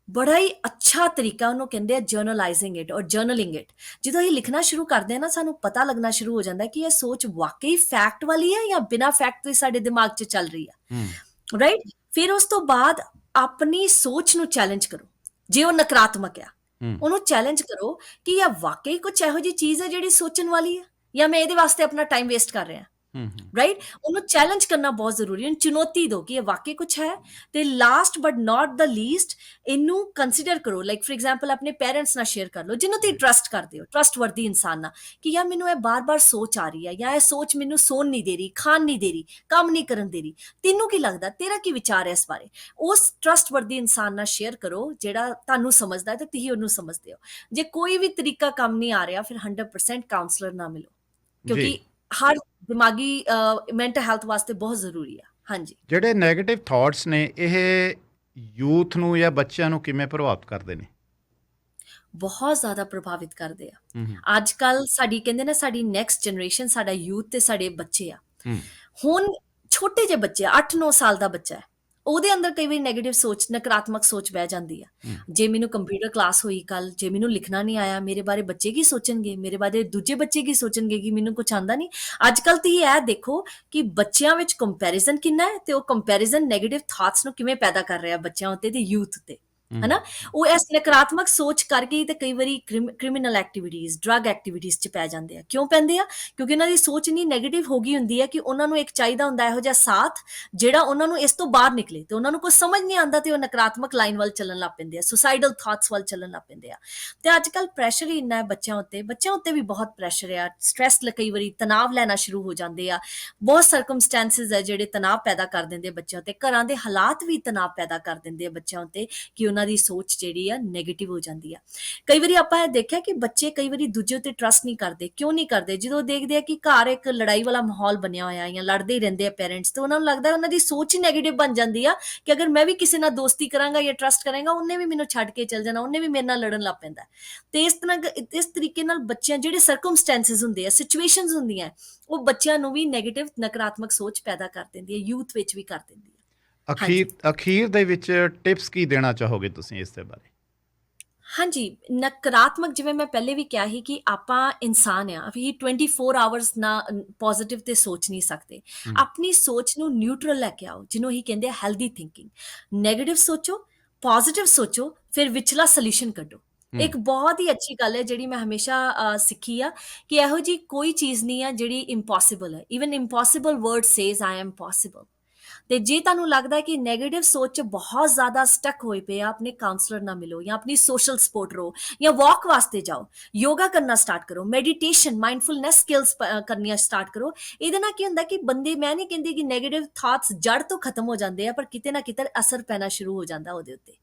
ਬੜਾ ਹੀ ਅੱਛਾ ਤਰੀਕਾ ਉਹਨੂੰ ਕਹਿੰਦੇ ਆ ਜਰਨਲਾਈਜ਼ਿੰਗ ਇਟ ਔਰ ਜਰਨਲਿੰਗ ਇਟ। ਜਦੋਂ ਇਹ ਲਿਖਣਾ ਸ਼ੁਰੂ ਕਰਦੇ ਆ ਨਾ, ਸਾਨੂੰ ਪਤਾ ਲੱਗਣਾ ਸ਼ੁਰੂ ਹੋ ਜਾਂਦਾ ਕਿ ਇਹ ਸੋਚ ਵਾਕਈ ਫੈਕਟ ਵਾਲੀ ਹੈ ਜਾਂ ਬਿਨਾਂ ਫੈਕਟ ਦੇ ਸਾਡੇ ਦਿਮਾਗ 'ਚ ਚੱਲ ਰਹੀ ਹੂੰ। ਆ, ਰਾਈਟ? ਫਿਰ ਉਸ ਤੋਂ ਬਾਅਦ ਆਪਣੀ ਸੋਚ ਨੂੰ ਚੈਲੰਜ ਕਰੋ। ਜੇ ਉਹ ਨਕਾਰਾਤਮਕ ਆ, ਹੂੰ। ਉਹਨੂੰ ਚੈਲੰਜ ਕਰੋ ਕਿ ਇਹ ਵਾਕਈ ਕੁਝ ਇਹੋ ਜਿਹੀ ਚੀਜ਼ ਹੈ ਜਿਹੜੀ ਸੋਚਣ ਵਾਲੀ ਹੈ, ਜਾਂ ਮੈਂ ਇਹਦੇ ਵਾਸਤੇ ਆਪਣਾ ਟਾਈਮ ਵੇਸਟ ਕਰ ਰਿਹਾ, ਹੂੰ। ਹੂੰ। ਰਾਈਟ? ਉਹਨੂੰ ਚੈਲੰਜ ਕਰਨਾ ਬਹੁਤ ਜ਼ਰੂਰੀ ਹੈ, ਚੁਣੌਤੀ ਦਿਓ ਕਿ ਇਹ ਵਾਕਈ ਕੁਛ ਹੈ। ਤੇ last but not the least, ਇਹਨੂੰ ਕੰਸੀਡਰ ਕਰੋ, ਲਾਈਕ ਫॉर ਐਗਜ਼ਾਮਪਲ ਆਪਣੇ ਪੇਰੈਂਟਸ ਨਾਲ ਸ਼ੇਅਰ ਕਰ ਲਓ, ਜਿਹਨੂੰ ਤੁਸੀਂ ਟਰਸਟ ਕਰਦੇ ਹੋ, ਟਰਸਟਵਰਦੀ ਇਨਸਾਨ ਨਾਲ, ਕਿ ਯਾਰ ਮੈਨੂੰ ਇਹ ਬਾਰ-ਬਾਰ ਸੋਚ ਆ ਰਹੀ ਹੈ, ਜਾਂ ਇਹ ਸੋਚ ਮੈਨੂੰ ਸੌਣ ਨਹੀਂ ਦੇ ਰਹੀ, ਖਾਣ ਨਹੀਂ ਦੇ ਰਹੀ, ਕੰਮ ਨਹੀਂ ਕਰਨ ਦੇ ਰਹੀ। ਤੈਨੂੰ ਕੀ ਲੱਗਦਾ? ਤੇਰਾ ਕੀ ਵਿਚਾਰ ਹੈ ਇਸ ਬਾਰੇ? ਉਸ ਟਰਸਟਵਰਦੀ ਇਨਸਾਨ ਨਾਲ ਸ਼ੇਅਰ ਕਰੋ ਜਿਹੜਾ ਤੁਹਾਨੂੰ ਸਮਝਦਾ ਹੈ ਤੇ ਤੁਸੀਂ ਉਹਨੂੰ ਸਮਝਦੇ ਹੋ। ਜੇ ਕੋਈ ਵੀ ਤਰੀਕਾ ਕੰਮ ਨਹੀਂ ਆ ਰਿਹਾ, ਫਿਰ 100% ਕਾਉਂਸਲਰ ਨਾਲ ਮਿਲੋ, ਜੀ। ਕਿਉਂਕਿ ਹਰ ਦਿਮਾਗੀ ਮੈਂਟਲ ਹੈਲਥ ਵਾਸਤੇ ਬਹੁਤ ਜ਼ਰੂਰੀ ਆ। ਹਾਂਜੀ। ਜਿਹੜੇ ਨੈਗੇਟਿਵ ਥਾਟਸ ਨੇ, ਇਹ ਯੂਥ ਨੂੰ ਜਾਂ ਬੱਚਿਆਂ ਨੂੰ ਕਿਵੇਂ ਪ੍ਰਭਾਵਿਤ ਕਰਦੇ ਨੇ? ਬਹੁਤ ਜ਼ਿਆਦਾ ਪ੍ਰਭਾਵਿਤ ਕਰਦੇ ਆ। ਹੂੰ। ਹੂੰ। ਅੱਜ ਕੱਲ ਸਾਡੀ ਕਹਿੰਦੇ ਨਾ, ਸਾਡੀ ਨੈਕਸਟ ਜਨਰੇਸ਼ਨ, ਸਾਡਾ ਯੂਥ ਤੇ ਸਾਡੇ ਬੱਚੇ ਆ। ਹੂੰ। ਹੁਣ ਛੋਟੇ ਜਿਹੇ ਬੱਚੇ ਆ, 8-9 ਸਾਲ ਦਾ ਬੱਚਾ ਹੈ, ਉਹਦੇ ਅੰਦਰ ਕਈ ਵਾਰੀ ਨੈਗੇਟਿਵ ਸੋਚ, ਨਕਾਰਾਤਮਕ ਸੋਚ ਬਹਿ ਜਾਂਦੀ ਆ। ਹੂੰ। ਜੇ ਮੈਨੂੰ ਕੰਪਿਊਟਰ ਕਲਾਸ ਹੋਈ ਕੱਲ, ਜੇ ਮੈਨੂੰ ਲਿਖਣਾ ਨਹੀਂ ਆਇਆ, ਮੇਰੇ ਬਾਰੇ ਬੱਚੇ ਕੀ ਸੋਚਣਗੇ? ਮੇਰੇ ਬਾਰੇ ਦੂਜੇ ਬੱਚੇ ਕੀ ਸੋਚਣਗੇ ਕਿ ਮੈਨੂੰ ਕੁਝ ਆਂਦਾ ਨਹੀਂ? ਅੱਜ ਕੱਲ ਤੁਸੀਂ ਇਹ ਦੇਖੋ ਕਿ ਬੱਚਿਆਂ ਵਿੱਚ ਕੰਪੈਰੀਜ਼ਨ ਕਿੰਨਾ ਹੈ, ਤੇ ਉਹ ਕੰਪੈਰੀਜ਼ਨ ਨੈਗੇਟਿਵ ਥਾਟਸ ਨੂੰ ਕਿਵੇਂ ਪੈਦਾ ਕਰ ਰਿਹਾ ਬੱਚਿਆਂ ਉੱਤੇ ਤੇ ਯੂਥ ਤੇ, ਹੂੰ। ਹਨਾ? ਉਹ ਇਸ ਨਕਾਰਾਤਮਕ ਸੋਚ ਕਰਕੇ ਹੀ ਤੇ ਕਈ ਵਾਰੀ ਕ੍ਰਿਮੀਨਲ ਐਕਟੀਵਿਟੀਜ਼, ਡਰੱਗ ਐਕਟੀਵਿਟੀਜ਼ 'ਚ ਪੈ ਜਾਂਦੇ ਆ। ਕਿਉਂ ਪੈਂਦੇ ਆ? ਕਿਉਂਕਿ ਉਹਨਾਂ ਦੀ ਸੋਚ ਇੰਨੀ ਨੈਗੇਟਿਵ ਹੋ ਗਈ ਹੁੰਦੀ ਹੈ ਕਿ ਉਹਨਾਂ ਨੂੰ ਇੱਕ ਚਾਹੀਦਾ ਹੁੰਦਾ ਇਹੋ ਜਿਹਾ ਸਾਥ, ਜਿਹੜਾ ਉਹਨਾਂ ਨੂੰ ਇਸ ਤੋਂ ਬਾਹਰ ਨਿਕਲੇ, ਤੇ ਉਹਨਾਂ ਨੂੰ ਕੁਝ ਸਮਝ ਨਹੀਂ ਆਉਂਦਾ, ਤੇ ਉਹ ਨਕਾਰਾਤਮਕ ਲਾਈਨ ਵੱਲ ਚੱਲਣ ਲੱਗ ਪੈਂਦੇ ਆ, ਸੁਸਾਈਡਲ ਥਾਟਸ ਵੱਲ ਚੱਲਣ ਲੱਗ ਪੈਂਦੇ ਆ। ਤੇ ਅੱਜ ਕੱਲ ਪ੍ਰੈਸ਼ਰ ਹੀ ਇੰਨਾ ਹੈ ਬੱਚਿਆਂ ਉੱਤੇ ਵੀ ਬਹੁਤ ਪ੍ਰੈਸ਼ਰ ਆ, ਸਟ੍ਰੈਸ, ਕਈ ਵਾਰੀ ਤਣਾਅ ਲੈਣਾ ਸ਼ੁਰੂ ਹੋ ਜਾਂਦੇ ਆ। ਬਹੁਤ ਸਰਕਮਸਟੈਂਸਿਸ ਹੈ ਜਿਹੜੇ ਤਣਾਅ ਪੈਦਾ ਕਰ ਦਿੰਦੇ ਬੱਚਿਆਂ ਉੱਤੇ, ਘਰਾਂ ਦੇ ਹਾਲਾਤ ਵੀ ਤਣਾਅ ਪੈਦਾ ਕਰ ਦਿੰਦੇ ਆ ਬੱਚਿਆਂ ਉੱਤੇ, ਕਿ ਉਹਨਾਂ ਦੀ ਸੋਚ ਜਿਹੜੀ ਆ ਨੈਗੇਟਿਵ ਹੋ ਜਾਂਦੀ ਆ। ਕਈ ਵਾਰੀ ਆਪਾਂ ਇਹ ਦੇਖਿਆ ਕਿ ਬੱਚੇ ਕਈ ਵਾਰੀ ਦੂਜੇ ਉੱਤੇ ਟਰਸਟ ਨਹੀਂ ਕਰਦੇ। ਕਿਉਂ ਨਹੀਂ ਕਰਦੇ? ਜਦੋਂ ਦੇਖਦੇ ਆ ਕਿ ਘਰ ਇੱਕ ਲੜਾਈ ਵਾਲਾ ਮਾਹੌਲ ਬਣਿਆ ਹੋਇਆ, ਜਾਂ ਲੜਦੇ ਹੀ ਰਹਿੰਦੇ ਆ ਪੇਰੈਂਟਸ, ਤੇ ਉਹਨਾਂ ਨੂੰ ਲੱਗਦਾ, ਉਹਨਾਂ ਦੀ ਸੋਚ ਹੀ ਨੈਗੇਟਿਵ ਬਣ ਜਾਂਦੀ ਆ ਕਿ ਅਗਰ ਮੈਂ ਵੀ ਕਿਸੇ ਨਾਲ ਦੋਸਤੀ ਕਰਾਂਗਾ ਜਾਂ ਟਰਸਟ ਕਰਾਂਗਾ, ਉਹਨੇ ਵੀ ਮੈਨੂੰ ਛੱਡ ਕੇ ਚਲ ਜਾਣਾ, ਉਹਨੇ ਵੀ ਮੇਰੇ ਨਾਲ ਲੜਨ ਲੱਗ ਪੈਂਦਾ। ਤੇ ਇਸ ਤਰੀਕੇ ਨਾਲ ਬੱਚਿਆਂ, ਜਿਹੜੇ ਸਰਕਮਸਟੈਂਸਿਸ ਹੁੰਦੇ ਆ, ਸਿਚੁਏਸ਼ਨਸ ਹੁੰਦੀਆਂ, ਉਹ ਬੱਚਿਆਂ ਨੂੰ ਵੀ ਨੈਗੇਟਿਵ, ਨਕਾਰਾਤਮਕ ਸੋਚ ਪੈਦਾ ਕਰ ਦਿੰਦੀ ਹੈ, ਯੂਥ ਵਿੱਚ ਵੀ ਕਰ ਦਿੰਦੀ ਹੈ। ਹਾਂਜੀ। ਅਖੀਰ ਦੇ ਵਿੱਚ ਟਿਪਸ ਕੀ ਦੇਣਾ ਚਾਹੋਗੇ ਤੁਸੀਂ ਇਸ ਦੇ ਬਾਰੇ? ਹਾਂਜੀ, ਨਕਾਰਾਤਮਕ, ਜਿਵੇਂ ਮੈਂ ਪਹਿਲੇ ਵੀ ਕਿਹਾ ਸੀ ਕਿ ਆਪਾਂ ਇਨਸਾਨ ਆ, ਅਸੀਂ 24 ਆਵਰਸ ਨਾ ਪੋਜ਼ਿਟਿਵ ਤੇ ਸੋਚ ਨਹੀਂ ਸਕਦੇ। ਹੂੰ। ਆਪਣੀ ਸੋਚ ਨੂੰ ਨਿਊਟਰਲ ਲੈ ਕੇ ਆਓ, ਜਿਹਨੂੰ ਅਸੀਂ ਕਹਿੰਦੇ ਆ ਹੈਲਦੀ ਥਿੰਕਿੰਗ। ਨੈਗੇਟਿਵ ਸੋਚੋ, ਪੋਜ਼ਿਟਿਵ ਸੋਚੋ, ਫਿਰ ਵਿਚਲਾ ਸੋਲੂਸ਼ਨ ਕੱਢੋ। ਹੂੰ। ਇੱਕ ਬਹੁਤ ਹੀ ਅੱਛੀ ਗੱਲ ਹੈ ਜਿਹੜੀ ਮੈਂ ਹਮੇਸ਼ਾ ਸਿੱਖੀ ਆ, ਕਿ ਇਹੋ ਜੀ ਕੋਈ ਚੀਜ਼ ਨਹੀਂ ਆ ਜਿਹੜੀ ਇੰਪੋਸੀਬਲ ਹੈ। Even impossible word says I am possible. ਤੇ ਜੇ ਤੁਹਾਨੂੰ ਲੱਗਦਾ ਹੈ ਕਿ ਨੈਗੇਟਿਵ ਸੋਚ 'ਚ ਬਹੁਤ ਜ਼ਿਆਦਾ ਸਟਕ ਹੋਏ ਪਏ ਆ, ਆਪਣੇ ਕਾਉਂਸਲਰ ਨਾਲ ਮਿਲੋ, ਜਾਂ ਆਪਣੀ ਸੋਸ਼ਲ ਸਪੋਰਟ ਰਹੋ, ਜਾਂ ਵਾਕ ਵਾਸਤੇ ਜਾਓ, ਯੋਗਾ ਕਰਨਾ ਸਟਾਰਟ ਕਰੋ, ਮੈਡੀਟੇਸ਼ਨ, ਮਾਈਂਡਫੁਲਨੈਸ ਸਕਿੱਲਸ ਕਰਨੀਆਂ ਸਟਾਰਟ ਕਰੋ। ਇਹਦੇ ਨਾਲ ਕੀ ਹੁੰਦਾ ਕਿ ਬੰਦੇ, ਮੈਂ ਨਹੀਂ ਕਹਿੰਦੀ ਕਿ ਨੈਗੇਟਿਵ ਥਾਟਸ ਜੜ ਤੋਂ ਖਤਮ ਹੋ ਜਾਂਦੇ ਆ, ਪਰ ਕਿਤੇ ਨਾ ਕਿਤੇ ਅਸਰ ਪੈਣਾ ਸ਼ੁਰੂ ਹੋ ਜਾਂਦਾ ਉਹਦੇ ਉੱਤੇ।